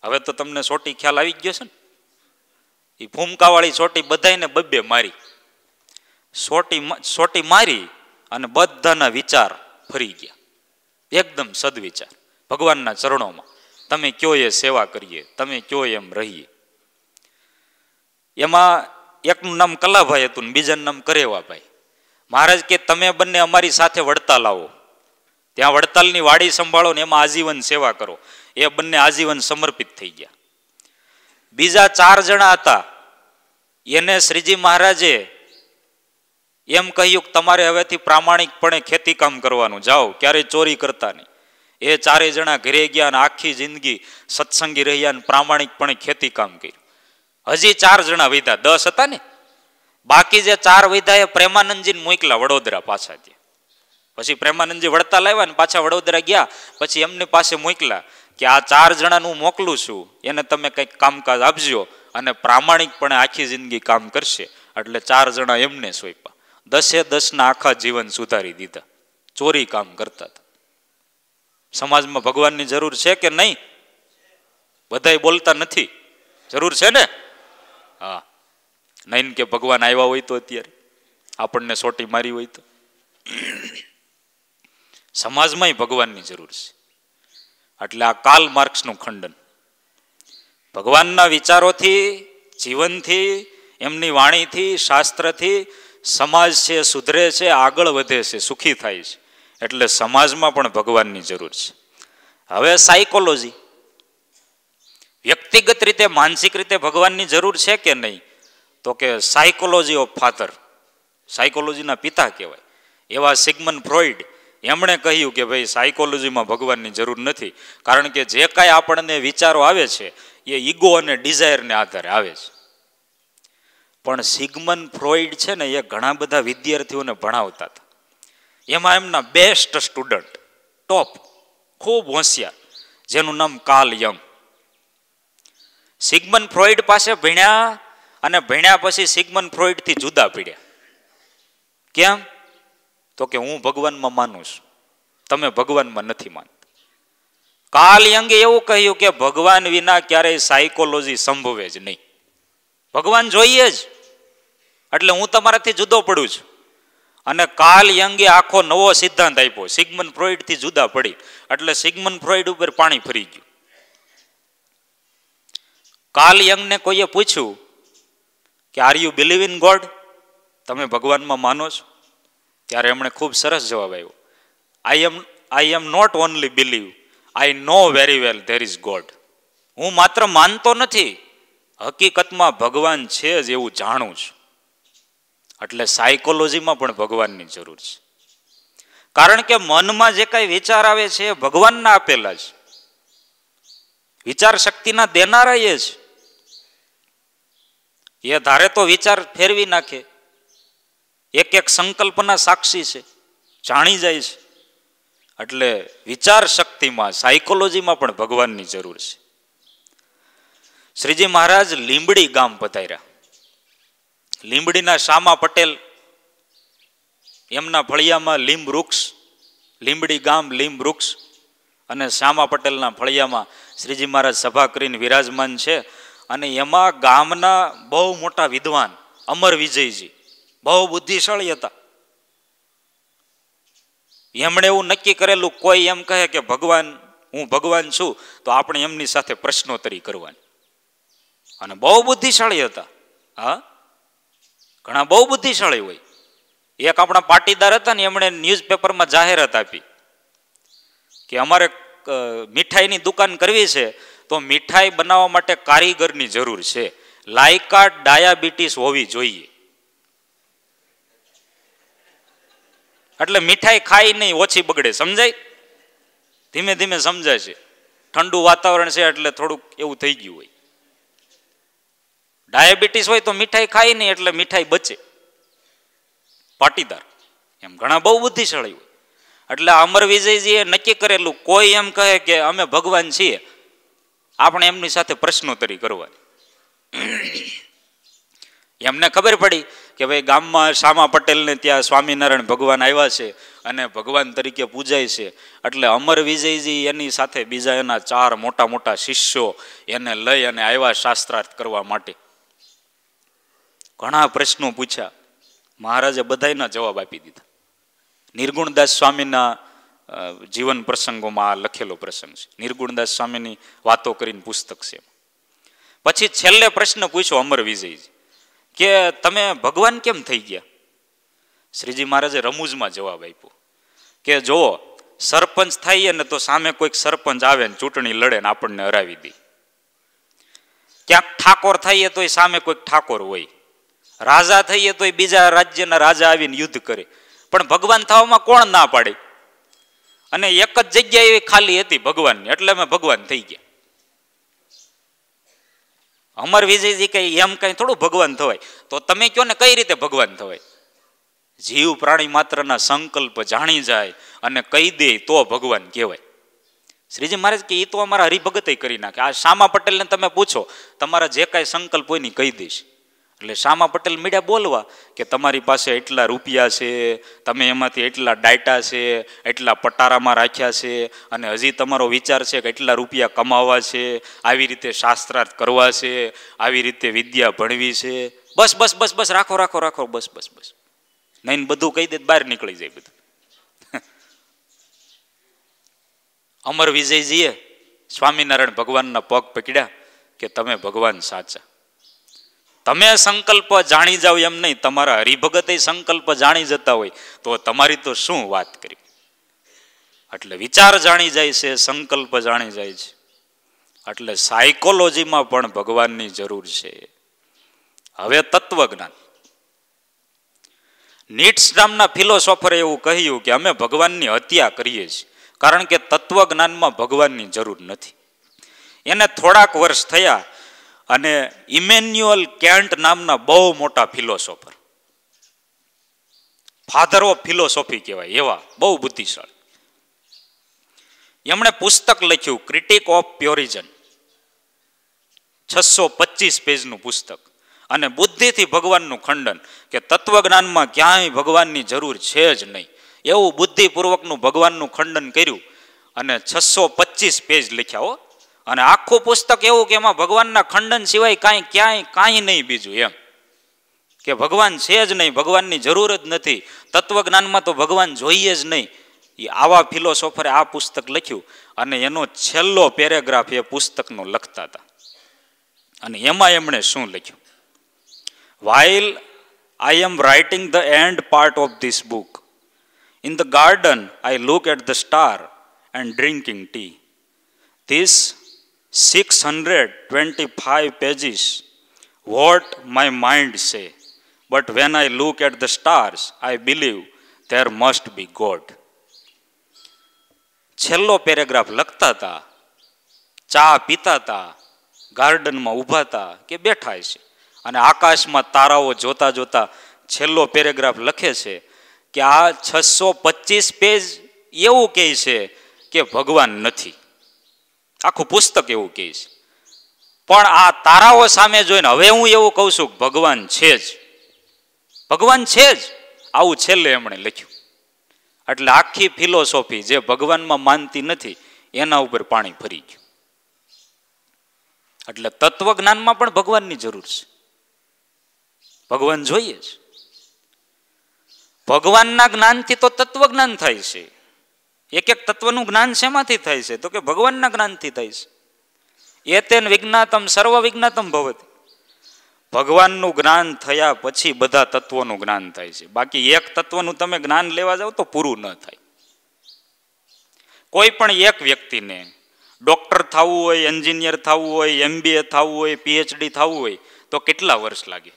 હવે તો તમને છોટી ખ્યાલ આવી ગયો છે ને. એ ફૂમકાવાળી છોટી બધાને બબ્બે મારી. છોટી મારી અને બધાના વિચાર ફરી ગયા, એકદમ સદવિચાર ભગવાનના ચરણોમાં. તમે કયો એ સેવા કરીએ, તમે કયો એમ રહીએ. એમાં એકનું નામ કલાભાઈ હતું ને બીજાનું નામ કરેવાભાઈ. મહારાજ કે તમે બંને અમારી સાથે વડતાલ આવો, ત્યાં વડતાલની વાડી સંભાળો ને એમાં આજીવન સેવા કરો. એ બંને આજીવન સમર્પિત થઈ ગયા. બીજા 4 જણા હતા, એને શ્રીજી મહારાજે એમ કહ્યું કે તમારે હવેથી પ્રામાણિકપણે ખેતી કામ કરવાનું, જાઓ, ક્યારેય ચોરી કરતા નહીં. એ 4 જણા ઘરે ગયા અને આખી જિંદગી સત્સંગી રહ્યા અને પ્રામાણિકપણે ખેતી કામ કર્યું. હજી 4 જણા વૈધા, 10 હતા ને. બાકી જે 4 વૈધા એ પ્રેમાનંદજીને મોકલા વડોદરા પાછા. ત્યાં પછી પ્રેમાનંદજી વડતાલ આવ્યા ને પાછા વડોદરા ગયા. પછી એમની પાસે મોકલા કે આ 4 જણાનું હું મોકલું છું, એને તમે કંઈક કામકાજ આપજો અને પ્રામાણિકપણે આખી જિંદગી કામ કરશે. એટલે 4 જણા એમને સોંપ્યા. 10 આખા જીવન સુધારી દીધા. ચોરી કામ કરતા હતા. સમાજમાં ભગવાનની જરૂર છે કે નહીં? બધાય બોલતા નથી. જરૂર છે ને? હા. નહીં કે ભગવાન આવ્યા હોય તો અત્યારે આપણને સોટી મારી હોય તો. સમાજમાંય ભગવાનની જરૂર છે. એટલે આ કાર્લ માર્ક્સનું ખંડન. ભગવાનના વિચારોથી, જીવનથી, એમની વાણીથી, શાસ્ત્રથી સમાજ છે સુધરે છે, આગળ વધે છે, સુખી થાય છે. એટલે સમાજમાં પણ ભગવાનની જરૂર છે. હવે સાયકોલોજી, વ્યક્તિગત રીતે, માનસિક રીતે ભગવાનની જરૂર છે કે નહીં? તો કે સાયકોલોજી ઓફ ફાધર, સાયકોલોજીના પિતા કહેવાય એવા સિગમન ફ્રોઈડ, એમણે કહ્યું કે ભાઈ સાયકોલોજીમાં ભગવાનની જરૂર નથી. કારણ કે જે કાંઈ આપણને વિચારો આવે છે એ ઈગો અને ડિઝાયરને આધારે આવે છે. પણ સિગમન ફ્રોઈડ છે ને એ ઘણા બધા વિદ્યાર્થીઓને ભણાવતા હતા. એમાં એમના બેસ્ટ સ્ટુડન્ટ, ટોપ, ખૂબ હોશિયાર, જેનું નામ કાર્લ યંગ. સિગમન ફ્રોઈડ પાસે ભણ્યા અને ભણ્યા પછી સિગમન ફ્રોઈડથી જુદા પડ્યા. કેમ? તો કે હું ભગવાનમાં માનું છું, તમે ભગવાનમાં નથી માનતા. કાર્લ યંગે એવું કહ્યું કે ભગવાન વિના ક્યારેય સાયકોલોજી સંભવે જ નહીં. ભગવાન જોઈએ જ, એટલે હું તમારાથી જુદો પડું છું. અને કાર્લ યંગે આખો નવો સિદ્ધાંત આપ્યો, સિગમન ફ્રોઈડથી જુદા પડી. એટલે સિગમન ફ્રોઈડ ઉપર પાણી ફરી ગયું. કાર્લ યંગને કોઈએ પૂછ્યું કે are you believe in God, તમે ભગવાનમાં માનો છો? ત્યારે એમણે ખૂબ સરસ જવાબ આવ્યો, I am not only believe, I know very well there is God. હું માત્ર માનતો નથી, હકીકતમાં ભગવાન છે જ એવું જાણું છું. એટલે સાયકોલોજીમાં પણ ભગવાનની જરૂર છે. કારણ કે મનમાં જે કાંઈ વિચાર આવે છે એ ભગવાનના આપેલા છે, વિચાર શક્તિના દેનારા એ છે. એ ધારે તો વિચાર ફેરવી નાખે. એક એક સંકલ્પના સાક્ષી છે, જાણી જાય છે. એટલે વિચાર શક્તિમાં, સાયકોલોજીમાં પણ ભગવાનની જરૂર છે. શ્રીજી મહારાજ લીંબડી ગામ પધાર્યા. લીંબડીના શામા પટેલ, એમના ફળિયામાં લીંબ વૃક્ષ, લીંબડી ગામ લીંબ વૃક્ષ, અને શામા પટેલના ફળિયામાં શ્રીજી મહારાજ સભા કરીને વિરાજમાન છે. અને એમાં ગામના બહુ મોટા વિદ્વાન અમર વિજયજી બહુ બુદ્ધિશાળી હતા. એમણે એવું નક્કી કરેલું, કોઈ એમ કહે કે ભગવાન, હું ભગવાન છું, તો આપણે એમની સાથે પ્રશ્નોત્તરી કરવાની. અને બહુ બુદ્ધિશાળી હતા. હા, ઘણા બહુ બુદ્ધિશાળી હોય. એક આપણા પાટીદાર હતા ને, એમણે ન્યૂઝપેપરમાં જાહેરાત આપી કે અમારે મીઠાઈની દુકાન કરવી છે, તો મીઠાઈ બનાવવા માટે કારીગરની જરૂર છે, લાયકાત ડાયાબિટીસ હોવી જોઈએ. એટલે મીઠાઈ ખાઈ નહીં, ઓછી બગડે. સમજાય? ધીમે ધીમે સમજાય છે. ઠંડુ વાતાવરણ છે એટલે થોડુંક એવું થઈ ગયું હોય. ડાયાબિટીસ હોય તો મીઠાઈ ખાઈ નહીં એટલે મીઠાઈ બચે. પાટીદાર એમ ઘણા બહુ બુદ્ધિશાળી હોય. એટલે અમર વિજયજીએ નક્કી કરેલું, કોઈ એમ કહે કે અમે ભગવાન છીએ, આપણે એમની સાથે પ્રશ્નોત્તરી કરવાની. એમને ખબર પડી કે ભાઈ ગામમાં શામા પટેલને ત્યાં સ્વામિનારાયણ ભગવાન આવ્યા છે અને ભગવાન તરીકે પૂજાય છે, એટલે અમર વિજયજી એની સાથે બીજા એના 4 મોટા મોટા શિષ્યો એને લઈ અને આવ્યા શાસ્ત્રાર્થ કરવા માટે. ઘણા પ્રશ્નો પૂછ્યા, મહારાજે બધાયના જવાબ આપી દીધા. નિર્ગુણદાસ સ્વામીના જીવન પ્રસંગોમાં આ લખેલો પ્રસંગ છે. નિર્ગુણદાસ સ્વામીની વાતો કરીને પુસ્તક છે. પછી છેલ્લે પ્રશ્ન પૂછ્યો અમર વિજયજી કે તમે ભગવાન કેમ થઈ ગયા? શ્રીજી મહારાજે રમૂજમાં જવાબ આપ્યો કે જો સરપંચ થઈએ ને તો સામે કોઈક સરપંચ આવે ને ચૂંટણી લડે ને આપણને હરાવી દે. ક્યાંક ઠાકોર થઈએ તો સામે કોઈક ઠાકોર હોય, રાજા થઈએ તો બીજા રાજ્યના રાજા આવીને યુદ્ધ કરે, પણ ભગવાન થવામાં કોણ ના પાડે? અને એક જ જગ્યા એવી ખાલી હતી ભગવાનની, એટલે અમે ભગવાન થઈ ગયા. અમર વિજયજી કઈ એમ કઈ થોડું ભગવાન થવાય? તો તમે કયો ને કઈ રીતે ભગવાન થવાય? જીવ પ્રાણી માત્રના સંકલ્પ જાણી જાય અને કહી દે તો ભગવાન કહેવાય. શ્રીજી મહારાજ કે એ તો અમારા હરિભગત કરી નાખે. આ શામા પટેલને તમે પૂછો, તમારા જે કાંઈ સંકલ્પ હોય ને કહી દઈશ. એટલે શામા પટેલ મીડિયા બોલવા કે તમારી પાસે એટલા રૂપિયા છે, તમે એમાંથી એટલા ડાયટા છે, એટલા પટારામાં રાખ્યા છે, અને હજી તમારો વિચાર છે કે એટલા રૂપિયા કમાવા છે, આવી રીતે શાસ્ત્રાર્થ કરવા છે, આવી રીતે વિદ્યા ભણવી છે. બસ બસ બસ બસ રાખો રાખો રાખો બસ બસ બસ નહીં બધું કહી દે બહાર નીકળી જાય બધું. અમર વિજયજીએ સ્વામિનારાયણ ભગવાનના પગ પકડ્યા કે તમે ભગવાન સાચા. તમે સંકલ્પ જાણી જાવ એમ નહીં, તમારા હરિભગતે સંકલ્પ જાણી જતા હોય તો તમારી તો શું વાત કરી. એટલે વિચાર જાણી જાય છે, સંકલ્પ જાણી જાય છે. એટલે સાયકોલોજીમાં પણ ભગવાનની જરૂર છે. હવે તત્વજ્ઞાન. નીટ્સ નામના ફિલોસોફરે એવું કહ્યું કે અમે ભગવાનની હત્યા કરીએ છીએ કારણ કે તત્વજ્ઞાનમાં ભગવાનની જરૂર નથી. એને થોડાક વર્ષ થયા અને ઇમેન્યુઅલ કેન્ટ નામના બહુ મોટા ફિલોસોફર, ફાધર ઓફ ફિલોસોફી કહેવાય એવા બહુ બુદ્ધિશાળી, એમણે પુસ્તક લખ્યું ક્રિટિક ઓફ પ્યોરિઝન. 625 પેજનું પુસ્તક. અને બુદ્ધિથી ભગવાનનું ખંડન કે તત્વજ્ઞાનમાં ક્યાંય ભગવાનની જરૂર છે જ નહીં, એવું બુદ્ધિપૂર્વકનું ભગવાનનું ખંડન કર્યું અને 625 પેજ લખ્યા. હો, અને આખું પુસ્તક એવું કે એમાં ભગવાનના ખંડન સિવાય કાંઈ નહીં બીજું, એમ કે ભગવાન છે જ નહીં, ભગવાનની જરૂર જ નથી, તત્વજ્ઞાનમાં તો ભગવાન જોઈએ જ નહીં. એ આવા ફિલોસોફરે આ પુસ્તક લખ્યું અને એનો છેલ્લો પેરેગ્રાફ એ પુસ્તકનો લખતા હતા. અને એમાં એમણે શું લખ્યું? While I am writing the end part of this book, in the garden I look at the star and drinking tea. This 625 pages, what my mind say, but when I look at the stars, I believe there must be God. છેલ્લો paragraph લખતા હતા, ચા પીતા હતા, ગાર્ડનમાં ઊભા હતા કે બેઠા છે અને આકાશમાં તારાઓ જોતા જોતા છેલ્લો પેરેગ્રાફ લખે છે કે આ 625 પેજ એવું કહે છે કે ભગવાન નથી. આખું પુસ્તક એવું કહે છે. પણ આ તારાઓ સામે જોઈને હવે હું એવું કહું છું કે ભગવાન છે જ, ભગવાન છે જ, આવું છેલ્લે એમણે લખ્યું. એટલે આખી ફિલોસોફી જે ભગવાનમાં માનતી નથી એના ઉપર પાણી ફરી ગયું. એટલે તત્વજ્ઞાનમાં પણ ભગવાનની જરૂર છે. ભગવાન જોઈએ છે. ભગવાનના જ્ઞાનથી તો તત્વજ્ઞાન થાય છે. એક એક તત્વનું જ્ઞાન શેમાંથી થાય છે? તો કે ભગવાનના જ્ઞાનથી થાય છે. એતેન વિજ્ઞાતમ સર્વ વિજ્ઞાતમ ભવતિ. ભગવાનનું જ્ઞાન થયા પછી બધા તત્વોનું જ્ઞાન થાય છે. બાકી એક તત્વનું તમે જ્ઞાન લેવા જાવ તો પૂરું ન થાય. કોઈ પણ એક વ્યક્તિને ડોક્ટર થવું હોય, એન્જિનિયર થવું હોય, MBA થવું હોય, PhD થવું હોય તો કેટલા વર્ષ લાગે?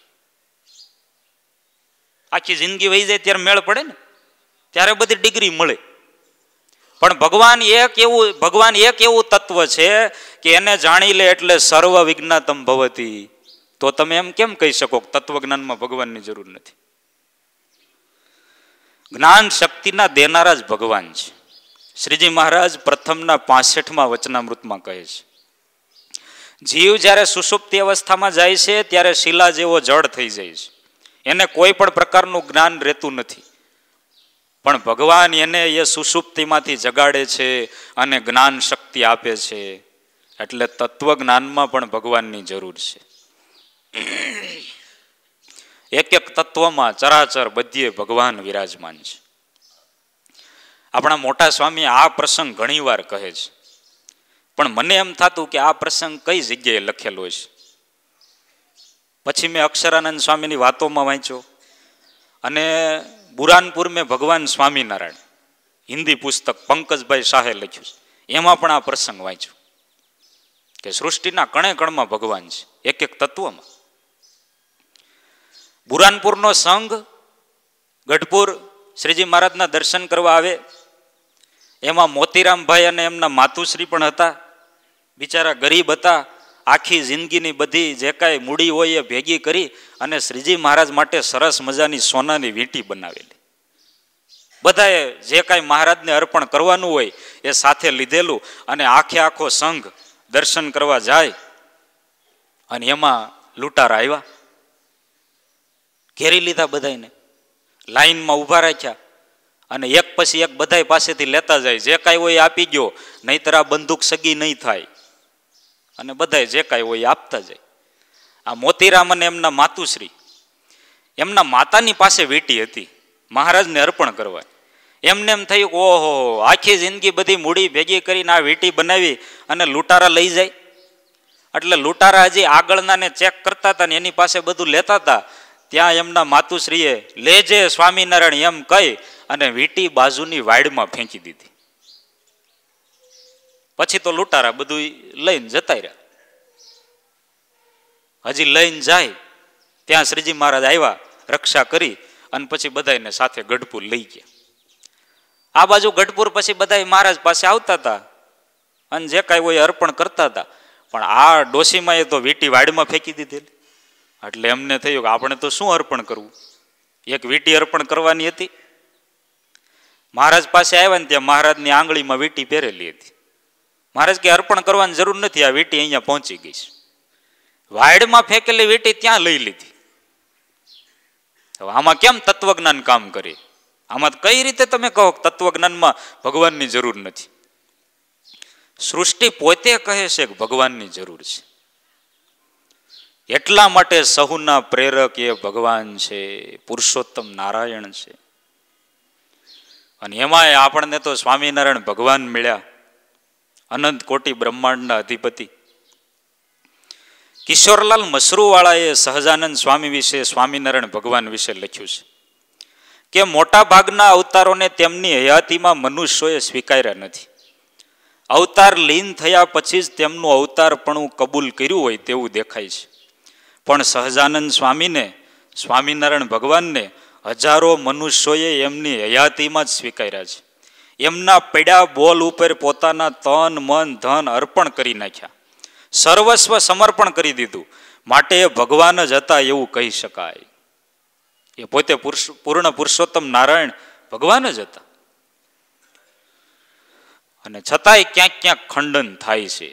આખી જિંદગી વહી જાય ત્યારે મેળ પડે ને, ત્યારે બધી ડિગ્રી મળે. પણ ભગવાન એક એવું તત્વ છે કે એને જાણી લે એટલે સર્વ વિજ્ઞાતમ ભવતી. તો તમે એમ કેમ કહી શકો કે તત્વજ્ઞાનમાં ભગવાનની જરૂર નથી? જ્ઞાન શક્તિના દેનારા જ ભગવાન છે. શ્રીજી મહારાજ પ્રથમના 65મા વચનામૃતમાં કહે છે, જીવ જ્યારે સુષુપ્તિ અવસ્થામાં જાય છે ત્યારે શિલા જેવો જડ થઈ જાય છે. એને કોઈ પણ પ્રકારનું જ્ઞાન રહેતું નથી, પણ ભગવાન એને એ સુષુપ્તિમાંથી જગાડે છે અને જ્ઞાન શક્તિ આપે છે. એટલે તત્વજ્ઞાનમાં પણ ભગવાનની જરૂર છે. એક એક તત્વમાં ચરાચર બધીએ ભગવાન વિરાજમાન છે. આપણા મોટા સ્વામી આ પ્રસંગ ઘણીવાર કહે છે, પણ મને એમ થતું કે આ પ્રસંગ કઈ જગ્યાએ લખેલો છે. પછી મેં અક્ષરાનંદ સ્વામીની વાતોમાં વાંચ્યો અને બુરાનપુર મેં ભગવાન સ્વામિનારાયણ હિન્દી પુસ્તક પંકજભાઈ શાહે લખ્યું છે, એમાં પણ આ પ્રસંગ વાંચ્યો કે સૃષ્ટિના કણે કણમાં ભગવાન છે, એક એક તત્વમાં. બુરાનપુરનો સંઘ ગઢપુર શ્રીજી મહારાજના દર્શન કરવા આવે, એમાં મોતીરામભાઈ અને એમના માતુશ્રી પણ હતા. બિચારા ગરીબ હતા, આખી જિંદગીની બધી જે કાંઈ મૂડી હોય એ ભેગી કરી અને શ્રીજી મહારાજ માટે સરસ મજાની સોનાની વીંટી બનાવેલી. બધાએ જે કાંઈ મહારાજને અર્પણ કરવાનું હોય એ સાથે લીધેલું અને આખે આખો સંઘ દર્શન કરવા જાય. અને એમાં લૂંટારા આવ્યા, ઘેરી લીધા બધાને, લાઈનમાં ઊભા રાખ્યા અને એક પછી એક બધા પાસેથી લેતા જાય. જે કાંઈ હોય આપી ગયો, નહીતર આ બંદૂક સગી નહીં થાય. અને બધા જે કાંઈ હોય આપતા જાય. આ મોતીરામ અને એમના માતુશ્રી, એમના માતાની પાસે વીંટી હતી મહારાજને અર્પણ કરવા. એમને એમ થયું કે ઓહો, આખી જિંદગી બધી મૂડી ભેગી કરીને આ વીંટી બનાવી અને લૂંટારા લઈ જાય. એટલે લૂંટારા હજી આગળનાને ચેક કરતા હતા ને એની પાસે બધું લેતા હતા. ત્યાં એમના માતુશ્રીએ લેજે સ્વામિનારાયણ એમ કહી અને વીંટી બાજુની વાડમાં ફેંકી દીધી. પછી તો લૂંટારા બધું લઈને જતા રહ્યા. હજી લઈને જાય ત્યાં શ્રીજી મહારાજ આવ્યા, રક્ષા કરી અને પછી બધાને સાથે ગઢપુર લઈ ગયા. આ બાજુ ગઢપુર પછી બધા મહારાજ પાસે આવતા હતા અને જે કાંઈ હોય અર્પણ કરતા હતા. પણ આ ડોશીમાં એ તો વીંટી વાડમાં ફેંકી દીધેલી. એટલે એમને થયું કે આપણે તો શું અર્પણ કરવું, એક વીંટી અર્પણ કરવાની હતી. મહારાજ પાસે આવ્યા ને ત્યાં મહારાજની આંગળીમાં વીંટી પહેરેલી હતી. મહારાજ કે અર્પણ કરવાની જરૂર નથી, આ વીંટી અહીંયા પહોંચી ગઈ છે. વાડમાં ફેંકેલી વીંટી ત્યાં લઈ લીધી. આમાં કેમ તત્વજ્ઞાન કામ કરે? આમાં કઈ રીતે તમે કહો તત્વજ્ઞાનમાં ભગવાનની જરૂર નથી? સૃષ્ટિ પોતે કહે છે કે ભગવાનની જરૂર છે. એટલા માટે સહુના પ્રેરક એ ભગવાન છે, પુરુષોત્તમ નારાયણ છે. અને એમાંય આપણને તો સ્વામિનારાયણ ભગવાન મળ્યા, અનંત કોટી બ્રહ્માંડના અધિપતિ. કિશોરલાલ મશરૂવાળાએ સહજાનંદ સ્વામી વિશે, સ્વામિનારાયણ ભગવાન વિશે લખ્યું છે કે મોટા ભાગના અવતારોને તેમની હયાતીમાં મનુષ્યોએ સ્વીકાર્યા નથી. અવતાર લીન થયા પછી જ તેમનું અવતારપણું કબૂલ કર્યું હોય તેવું દેખાય છે. પણ સહજાનંદ સ્વામીને, સ્વામિનારાયણ ભગવાનને હજારો મનુષ્યોએ એમની હયાતીમાં જ સ્વીકાર્યા છે. એમના પડ્યા બોલ ઉપર પોતાના તન મન ધન અર્પણ કરી નાખ્યા, સર્વસ્વ સમર્પણ કરી દીધું. માટે એ ભગવાન જ હતા એવું કહી શકાય. એ પોતે પૂર્ણ પુરુષોત્તમ નારાયણ ભગવાન જ હતા. અને છતાંય ક્યાંક ક્યાંક ખંડન થાય છે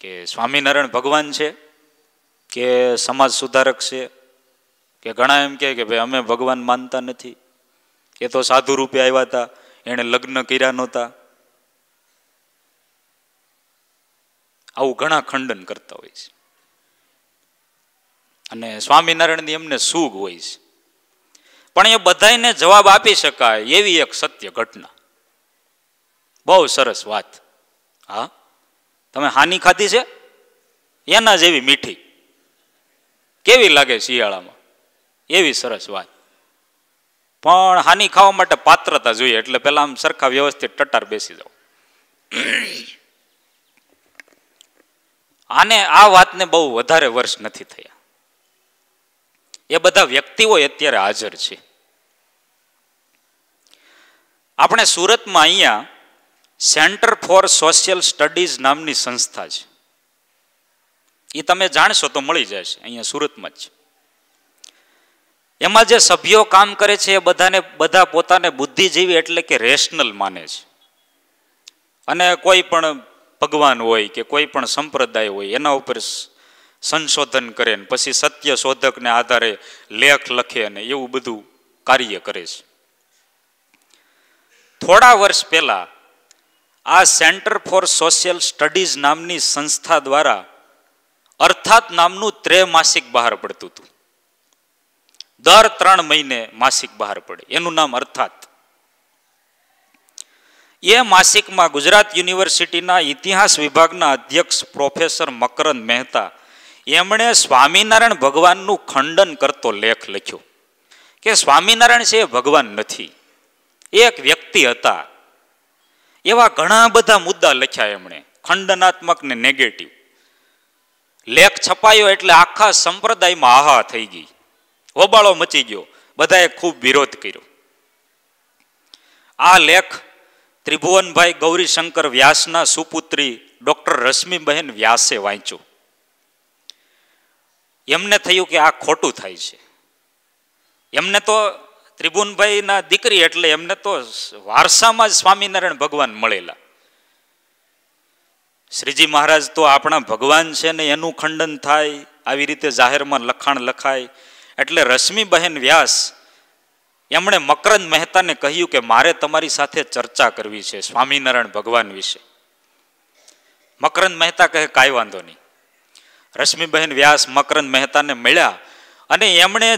કે સ્વામિનારાયણ ભગવાન છે કે સમાજ સુધારક છે, કે ઘણા એમ કે ભાઈ અમે ભગવાન માનતા નથી, એ તો સાધુ રૂપે આવ્યા હતા, એણે લગ્ન કર્યા નહોતા. આવું ઘણા ખંડન કરતા હોય છે. અને સ્વામિનારાયણની એમને સૂગ હોય છે. પણ એ બધાને જવાબ આપી શકાય એવી એક સત્ય ઘટના. બહુ સરસ વાત. હા, તમે હાની ખાધી છે? એના જેવી મીઠી. કેવી લાગે શિયાળામાં? એવી સરસ વાત. પણ હાની ખાવા માટે પાત્રતા જોઈએ, એટલે પેલા આમ સરખા વ્યવસ્થિત ટટાર બેસી જાઓ. આને આ વાતને બહુ વધારે વર્ષ નથી થયા. એ બધા વ્યક્તિઓ અત્યારે હાજર છે. આપણે સુરતમાં અહીંયા સેન્ટર ફોર સોશિયલ સ્ટડીઝ નામની સંસ્થા છે. એ તમે જાણશો તો મળી જશે, અહીંયા સુરતમાં જ છે. એમાં જે સભ્યો કામ કરે છે એ બધા પોતાને બુદ્ધિજીવી એટલે કે રેશનલ માને છે. અને કોઈ પણ ભગવાન હોય કે કોઈ પણ સંપ્રદાય હોય એના ઉપર સંશોધન કરે ને પછી સત્ય શોધકને આધારે લેખ લખે અને એવું બધું કાર્ય કરે છે. થોડા વર્ષ પહેલા આ સેન્ટર ફોર સોશિયલ સ્ટડીઝ નામની સંસ્થા દ્વારા અર્થાત નામનું ત્રૈમાસિક બહાર પડતું હતું. દર 3 મહિને માસિક બહાર પડે, એનું નામ અર્થાત. એ માસિકમાં ગુજરાત યુનિવર્સિટીના ઇતિહાસ વિભાગના અધ્યક્ષ પ્રોફેસર મકરંદ મહેતા એમણે સ્વામિનારાયણ ભગવાનનું ખંડન કરતો લેખ લખ્યો કે સ્વામિનારાયણ છે એ ભગવાન નથી, એક વ્યક્તિ હતા. એવા ઘણા બધા મુદ્દા લખ્યા એમણે, ખંડનાત્મક ને નેગેટિવ. લેખ છપાયો એટલે આખા સંપ્રદાયમાં આહા થઈ ગઈ, હોબાળો મચી ગયો, બધાએ ખૂબ વિરોધ કર્યો. આ લેખ ત્રિભુવનભાઈ ગૌરીશંકર વ્યાસના સુપુત્રી ડોક્ટર રશ્મિબહેન વ્યાસે વાંચ્યો. એમને થયું કે આ ખોટું થાય છે. એમને તો ત્રિભુવનભાઈના દીકરી એટલે એમને તો વારસામાં જ સ્વામિનારાયણ ભગવાન મળેલા. શ્રીજી મહારાજ તો આપણા ભગવાન છે ને એનું ખંડન થાય, આવી રીતે જાહેરમાં લખાણ લખાય. એટલે રશ્મિબહેન વ્યાસ એમણે મકરંદ મહેતાને કહ્યું કે મારે તમારી સાથે ચર્ચા કરવી છે સ્વામિનારાયણ ભગવાન વિશે. મકરંદ મહેતા કહે કાંઈ વાંધો નહીં. રશ્મિબહેન વ્યાસ મકરંદ મહેતાને મળ્યા અને એમણે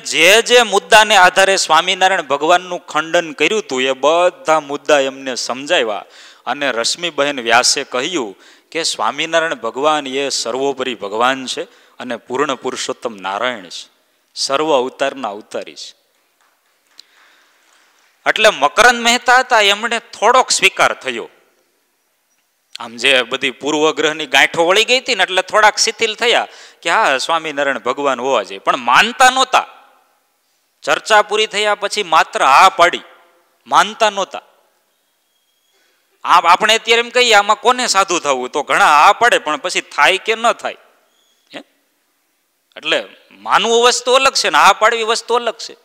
જે મુદ્દાને આધારે સ્વામિનારાયણ ભગવાનનું ખંડન કર્યું હતું એ બધા મુદ્દા એમને સમજાવ્યા. અને રશ્મિબહેન વ્યાસે કહ્યું કે સ્વામિનારાયણ ભગવાન એ સર્વોપરી ભગવાન છે અને પૂર્ણ પુરુષોત્તમ નારાયણ છે, સર્વ અવતારના અવતારી છે. એટલે મકરંદ મહેતા હતા એમણે થોડોક સ્વીકાર થયો. આમ જે બધી પૂર્વગ્રહની ગાંઠો વળી ગઈ હતી ને એટલે થોડાક શિથિલ થયા કે હા સ્વામિનારાયણ ભગવાન હોવા જોઈએ, પણ માનતા નહોતા. ચર્ચા પૂરી થયા પછી માત્ર હા પાડી, માનતા નહોતા. આપણે અત્યારે એમ કહીએ આમાં કોને સાધુ થવું, તો ઘણા હા પાડે પણ પછી થાય કે ન થાય. એટલે માનવું વસ્તુ અલગ છે ને હા પાડવી વસ્તુ અલગ છે,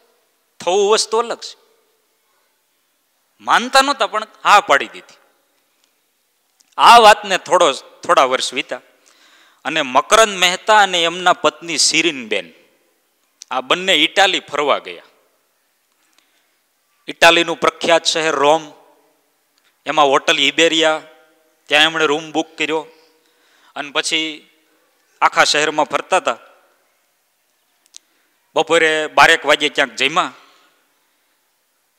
થવું વસ્તુ અલગ છે. માનતા નહોતા પણ હા પાડી દીધી. આ વાતને થોડા વર્ષ વીતા અને મકરંદ મહેતા અને એમના પત્ની શિરીનબેન આ બંને ઇટાલી ફરવા ગયા. ઇટાલીનું પ્રખ્યાત શહેર રોમ, એમાં હોટલ ઇબેરિયા, ત્યાં એમણે રૂમ બુક કર્યો અને પછી આખા શહેરમાં ફરતા હતા. બપોરે 12 વાગે ક્યાંક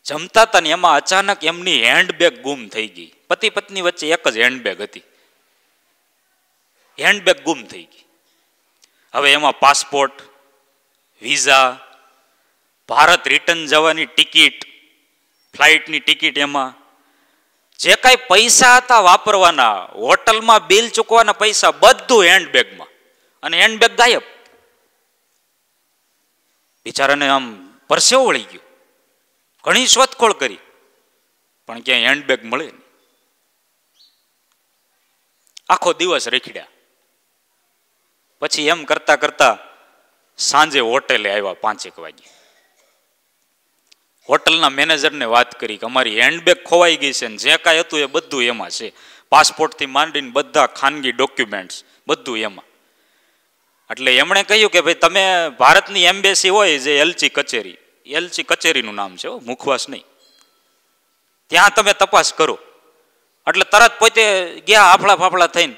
જમતા હતા ને એમાં અચાનક એમની હેન્ડબેગ ગુમ થઈ ગઈ. પતિ પત્ની વચ્ચે એક જ હેન્ડબેગ હતી, હેન્ડબેગ ગુમ થઈ ગઈ. હવે એમાં પાસપોર્ટ, વિઝા, ભારત રિટર્ન જવાની ટિકિટ, ફ્લાઇટની ટિકિટ, એમાં જે કાંઈ પૈસા હતા વાપરવાના, હોટલમાં બિલ ચૂકવાના પૈસા, બધું હેન્ડબેગમાં, અને હેન્ડબેગ ગાયબ. બિચારાને આમ પરસેવો વળી ગયો. ઘણી શોધખોળ કરી પણ ક્યાંય હેન્ડબેગ મળે નહીં. આખો દિવસ રેખડ્યા. પછી એમ કરતા કરતા સાંજે હોટેલે આવ્યા 5 વાગે. હોટલના મેનેજરને વાત કરી કે અમારી હેન્ડબેગ ખોવાઈ ગઈ છે ને જે કાંઈ હતું એ બધું એમાં છે, પાસપોર્ટથી માંડીને બધા ખાનગી ડોક્યુમેન્ટ્સ બધું એમાં. એટલે એમણે કહ્યું કે ભાઈ તમે ભારતની એમ્બેસી હોય જે એલચી કચેરીનું નામ છે, મુખવાસ નહીં, ત્યાં તમે તપાસ કરો. એટલે તરત પોતે ગયા આફળા ફાફળા થઈને.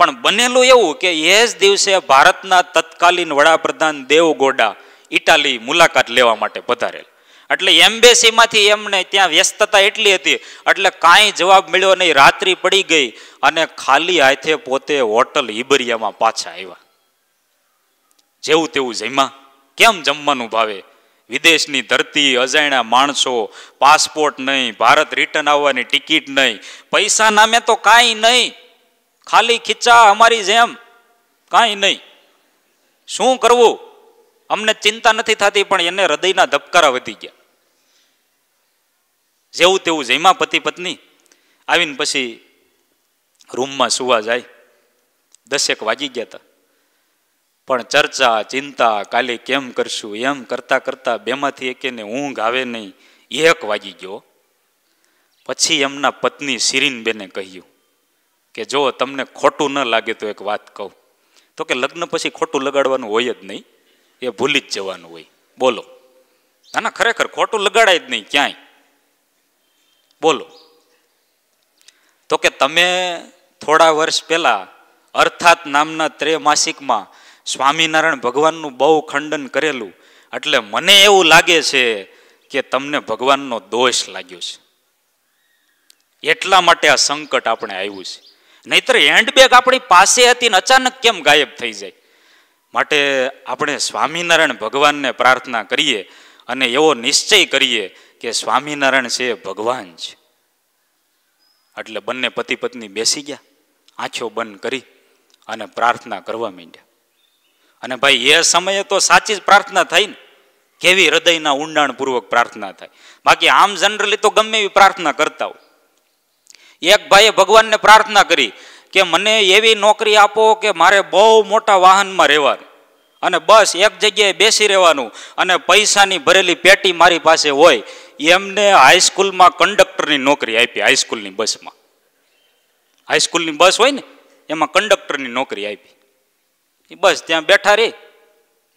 પણ બનેલું એવું કે એ જ દિવસે ભારતના તત્કાલીન વડાપ્રધાન દેવગૌડા ઇટાલી મુલાકાત લેવા માટે પધારેલ. એટલે એમ્બેસીમાંથી એમને ત્યાં વ્યસ્તતા એટલી હતી એટલે કાંઈ જવાબ મળ્યો નહીં. રાત્રિ પડી ગઈ અને ખાલી હાથે પોતે હોટલ ઇબેરિયામાં પાછા આવ્યા. જેવું તેવું જમ્યા. કેમ જમવાનું ભાવે? વિદેશની ધરતી, અજાણ્યા માણસો, પાસપોર્ટ નહીં, ભારત રિટર્ન આવવાની ટિકિટ નહીં, પૈસા નામે તો કાંઈ નહીં, ખાલી ખીચા અમારી જેમ, કાંઈ નહીં. શું કરવું? અમને ચિંતા નથી થતી પણ એને હૃદયના ધબકારા વધી ગયા. જેવું તેવું જમ્યા પતિ પત્ની. આવીને પછી રૂમમાં સુવા જાય. 10 વાગી ગયા હતા. પણ ચર્ચા, ચિંતા, કાલે કેમ કરશું એમ કરતા કરતા બેમાંથી એકેને ઊંઘ આવે નહીં. 1 વાગી ગયો. પછી એમના પત્ની શિરીનબેને કહ્યું કે જો તમને ખોટું ન લાગે તો એક વાત કહું, તો કે લગ્ન પછી ખોટું લગાડવાનું હોય જ નહીં, એ ભૂલી જ જવાનું હોય. બોલો, ના ખરેખર ખોટું લગાડાય જ નહીં ક્યાંય. બોલો. તો કે તમે થોડા વર્ષ પહેલા અર્થાત નામના ત્રૈમાસિકમાં સ્વામિનારાયણ ભગવાનનું બહુ ખંડન કરેલું, એટલે મને એવું લાગે છે કે તમને ભગવાનનો દોષ લાગ્યો છે, એટલા માટે આ સંકટ આપણે આવ્યું છે. નહીતર હેન્ડબેગ આપણી પાસે હતી ને અચાનક કેમ ગાયબ થઈ જાય? માટે આપણે સ્વામિનારાયણ ભગવાનને પ્રાર્થના કરીએ અને એવો નિશ્ચય કરીએ કે સ્વામિનારાયણ છે એ ભગવાન છે. એટલે બંને પતિ પત્ની બેસી ગયા, આંખો બંધ કરી અને પ્રાર્થના કરવા માંડ્યા. અને ભાઈ એ સમયે તો સાચી જ પ્રાર્થના થાય ને, કેવી હૃદયના ઊંડાણપૂર્વક પ્રાર્થના થાય. બાકી આમ જનરલી તો ગમે એવી પ્રાર્થના કરતા હોય. એક ભાઈએ ભગવાનને પ્રાર્થના કરી કે મને એવી નોકરી આપો કે મારે બહુ મોટા વાહનમાં રહેવાનું અને બસ એક જગ્યાએ બેસી રહેવાનું અને પૈસાની ભરેલી પેટી મારી પાસે હોય. એમને હાઈસ્કૂલમાં કંડક્ટરની નોકરી આપી. હાઈસ્કૂલની બસમાં, હાઈસ્કૂલની બસ હોય ને એમાં કંડક્ટરની નોકરી આપી. એ બસ ત્યાં બેઠા રહી,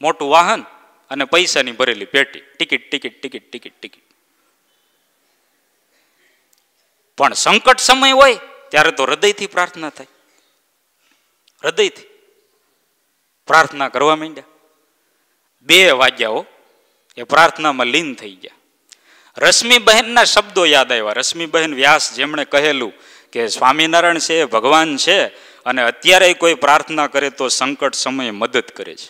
મોટું વાહન અને પૈસાની ભરેલી પેટી, ticket ticket ticket ticket ticket. પણ સંકટ સમય હોય ત્યારે તો હૃદયથી પ્રાર્થના થાય, હૃદયથી પ્રાર્થના કરવા માંડ્યા. 2 વાગ્યાઓ એ પ્રાર્થનામાં લીન થઈ ગયા. રશ્મિબહેનના શબ્દો યાદ આવ્યા. રશ્મિબહેન વ્યાસ જેમણે કહેલું કે સ્વામિનારાયણ છે એ ભગવાન છે અને અત્યારે કોઈ પ્રાર્થના કરે તો સંકટ સમયે મદદ કરે છે.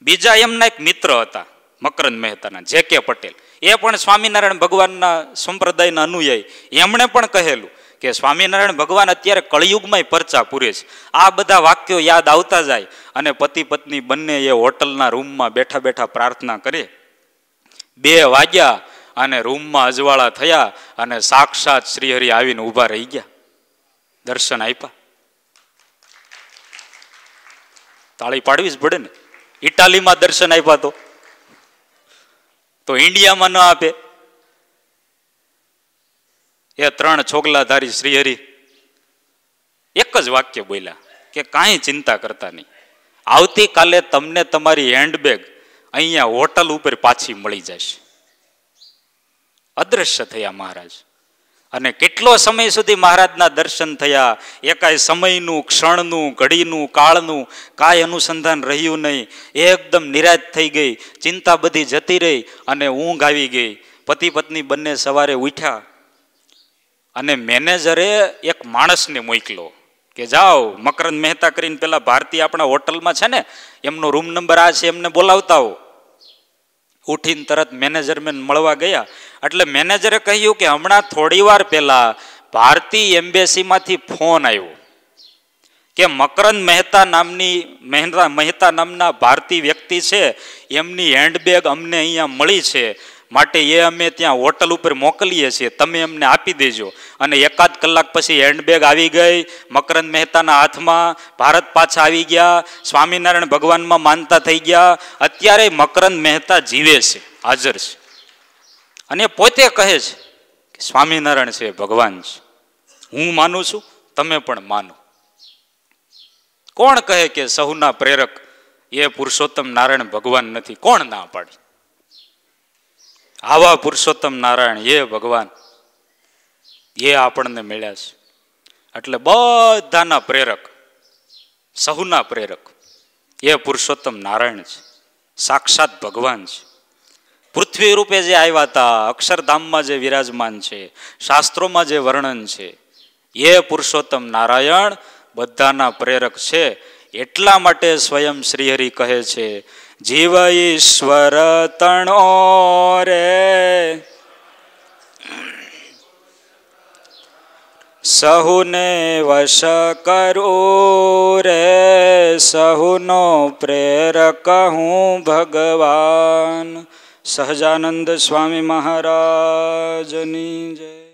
બીજા એમના એક મિત્ર હતા મકરંદ મહેતાના, જે.કે. પટેલ, એ પણ સ્વામિનારાયણ ભગવાનના સંપ્રદાયના અનુયાયી. એમણે પણ કહેલું કે સ્વામિનારાયણ ભગવાન અત્યારે કળિયુગમાં પરચા પૂરે છે. આ બધા વાક્યો યાદ આવતા જાય અને પતિ પત્ની બંને એ હોટલના રૂમમાં બેઠા બેઠા પ્રાર્થના કરે. 2 વાગ્યા અને રૂમમાં અજવાળા થયા અને સાક્ષાત શ્રીહરિ આવીને ઊભા રહી ગયા, દર્શન આપ્યા. તાળી પાડવી જ પડે ને. ઇટાલીમાં દર્શન આપ્યા તો ઇન્ડિયામાં ન આપે. એ 3 છોગલાધારી શ્રીહરિ એક જ વાક્ય બોલ્યા કે કાંઈ ચિંતા કરતા નહીં, આવતીકાલે તમને તમારી હેન્ડબેગ અહીંયા હોટલ ઉપર પાછી મળી જશે. અદ્રશ્ય થયા મહારાજ. અને કેટલો સમય સુધી મહારાજના દર્શન થયા, એકાય સમયનું, ક્ષણનું, ઘડીનું, કાળનું કાંઈ અનુસંધાન રહ્યું નહીં. એકદમ નિરાશ થઈ ગઈ, ચિંતા બધી જતી રહી અને ઊંઘ આવી ગઈ. પતિ પત્ની બંને સવારે ઉઠ્યા અને મેનેજરે એક માણસને મોકલો કે જાઓ મકરંદ મહેતા કરીને પેલા ભારતીય આપણા હોટલમાં છે ને, એમનો રૂમ નંબર આ છે, એમને બોલાવતા હો. ઉઠીને તરત મેનેજરમેન મળવા ગયા. એટલે મેનેજરે કહ્યું કે હમણાં થોડી વાર પહેલા ભારતીય એમ્બેસીમાંથી ફોન આવ્યો કે મકરંદ મહેતા નામના ભારતીય વ્યક્તિ છે, એમની હેન્ડબેગ અમને અહીંયા મળી છે, માટે એ અમે ત્યાં હોટલ ઉપર મોકલીએ છીએ, તમે એમને આપી દેજો. અને 1 કલાક પછી હેન્ડબેગ આવી ગઈ મકરંદ મહેતાના હાથમાં. ભારત પાછા આવી ગયા, સ્વામિનારાયણ ભગવાનમાં માનતા થઈ ગયા. અત્યારે મકરંદ મહેતા જીવે છે, હાજર છે. અને પોતે કહે છે કે સ્વામિનારાયણ છે ભગવાન છે. હું માનું છું, તમે પણ માનો. કોણ કહે કે સહુના પ્રેરક એ પુરુષોત્તમ નારાયણ ભગવાન નથી? કોણ ના પાડી? આવા પુરુષોત્તમ નારાયણ એ ભગવાન એ આપણને મળ્યા છે. એટલે બધાના પ્રેરક, સહુના પ્રેરક એ પુરુષોત્તમ નારાયણ છે, સાક્ષાત ભગવાન છે. પૃથ્વી રૂપે જે આવ્યા હતા, અક્ષરધામમાં જે વિરાજમાન છે, શાસ્ત્રોમાં જે વર્ણન છે, એ પુરુષોત્તમ નારાયણ બધાના પ્રેરક છે. એટલા માટે સ્વયં શ્રીહરિ કહે છે, જીવ ઈશ્વર તણો રે સહુને વશ કરો રે, સહુનો પ્રેરક હું ભગવાન. સહજાનંદ સ્વામી મહારાજની જય.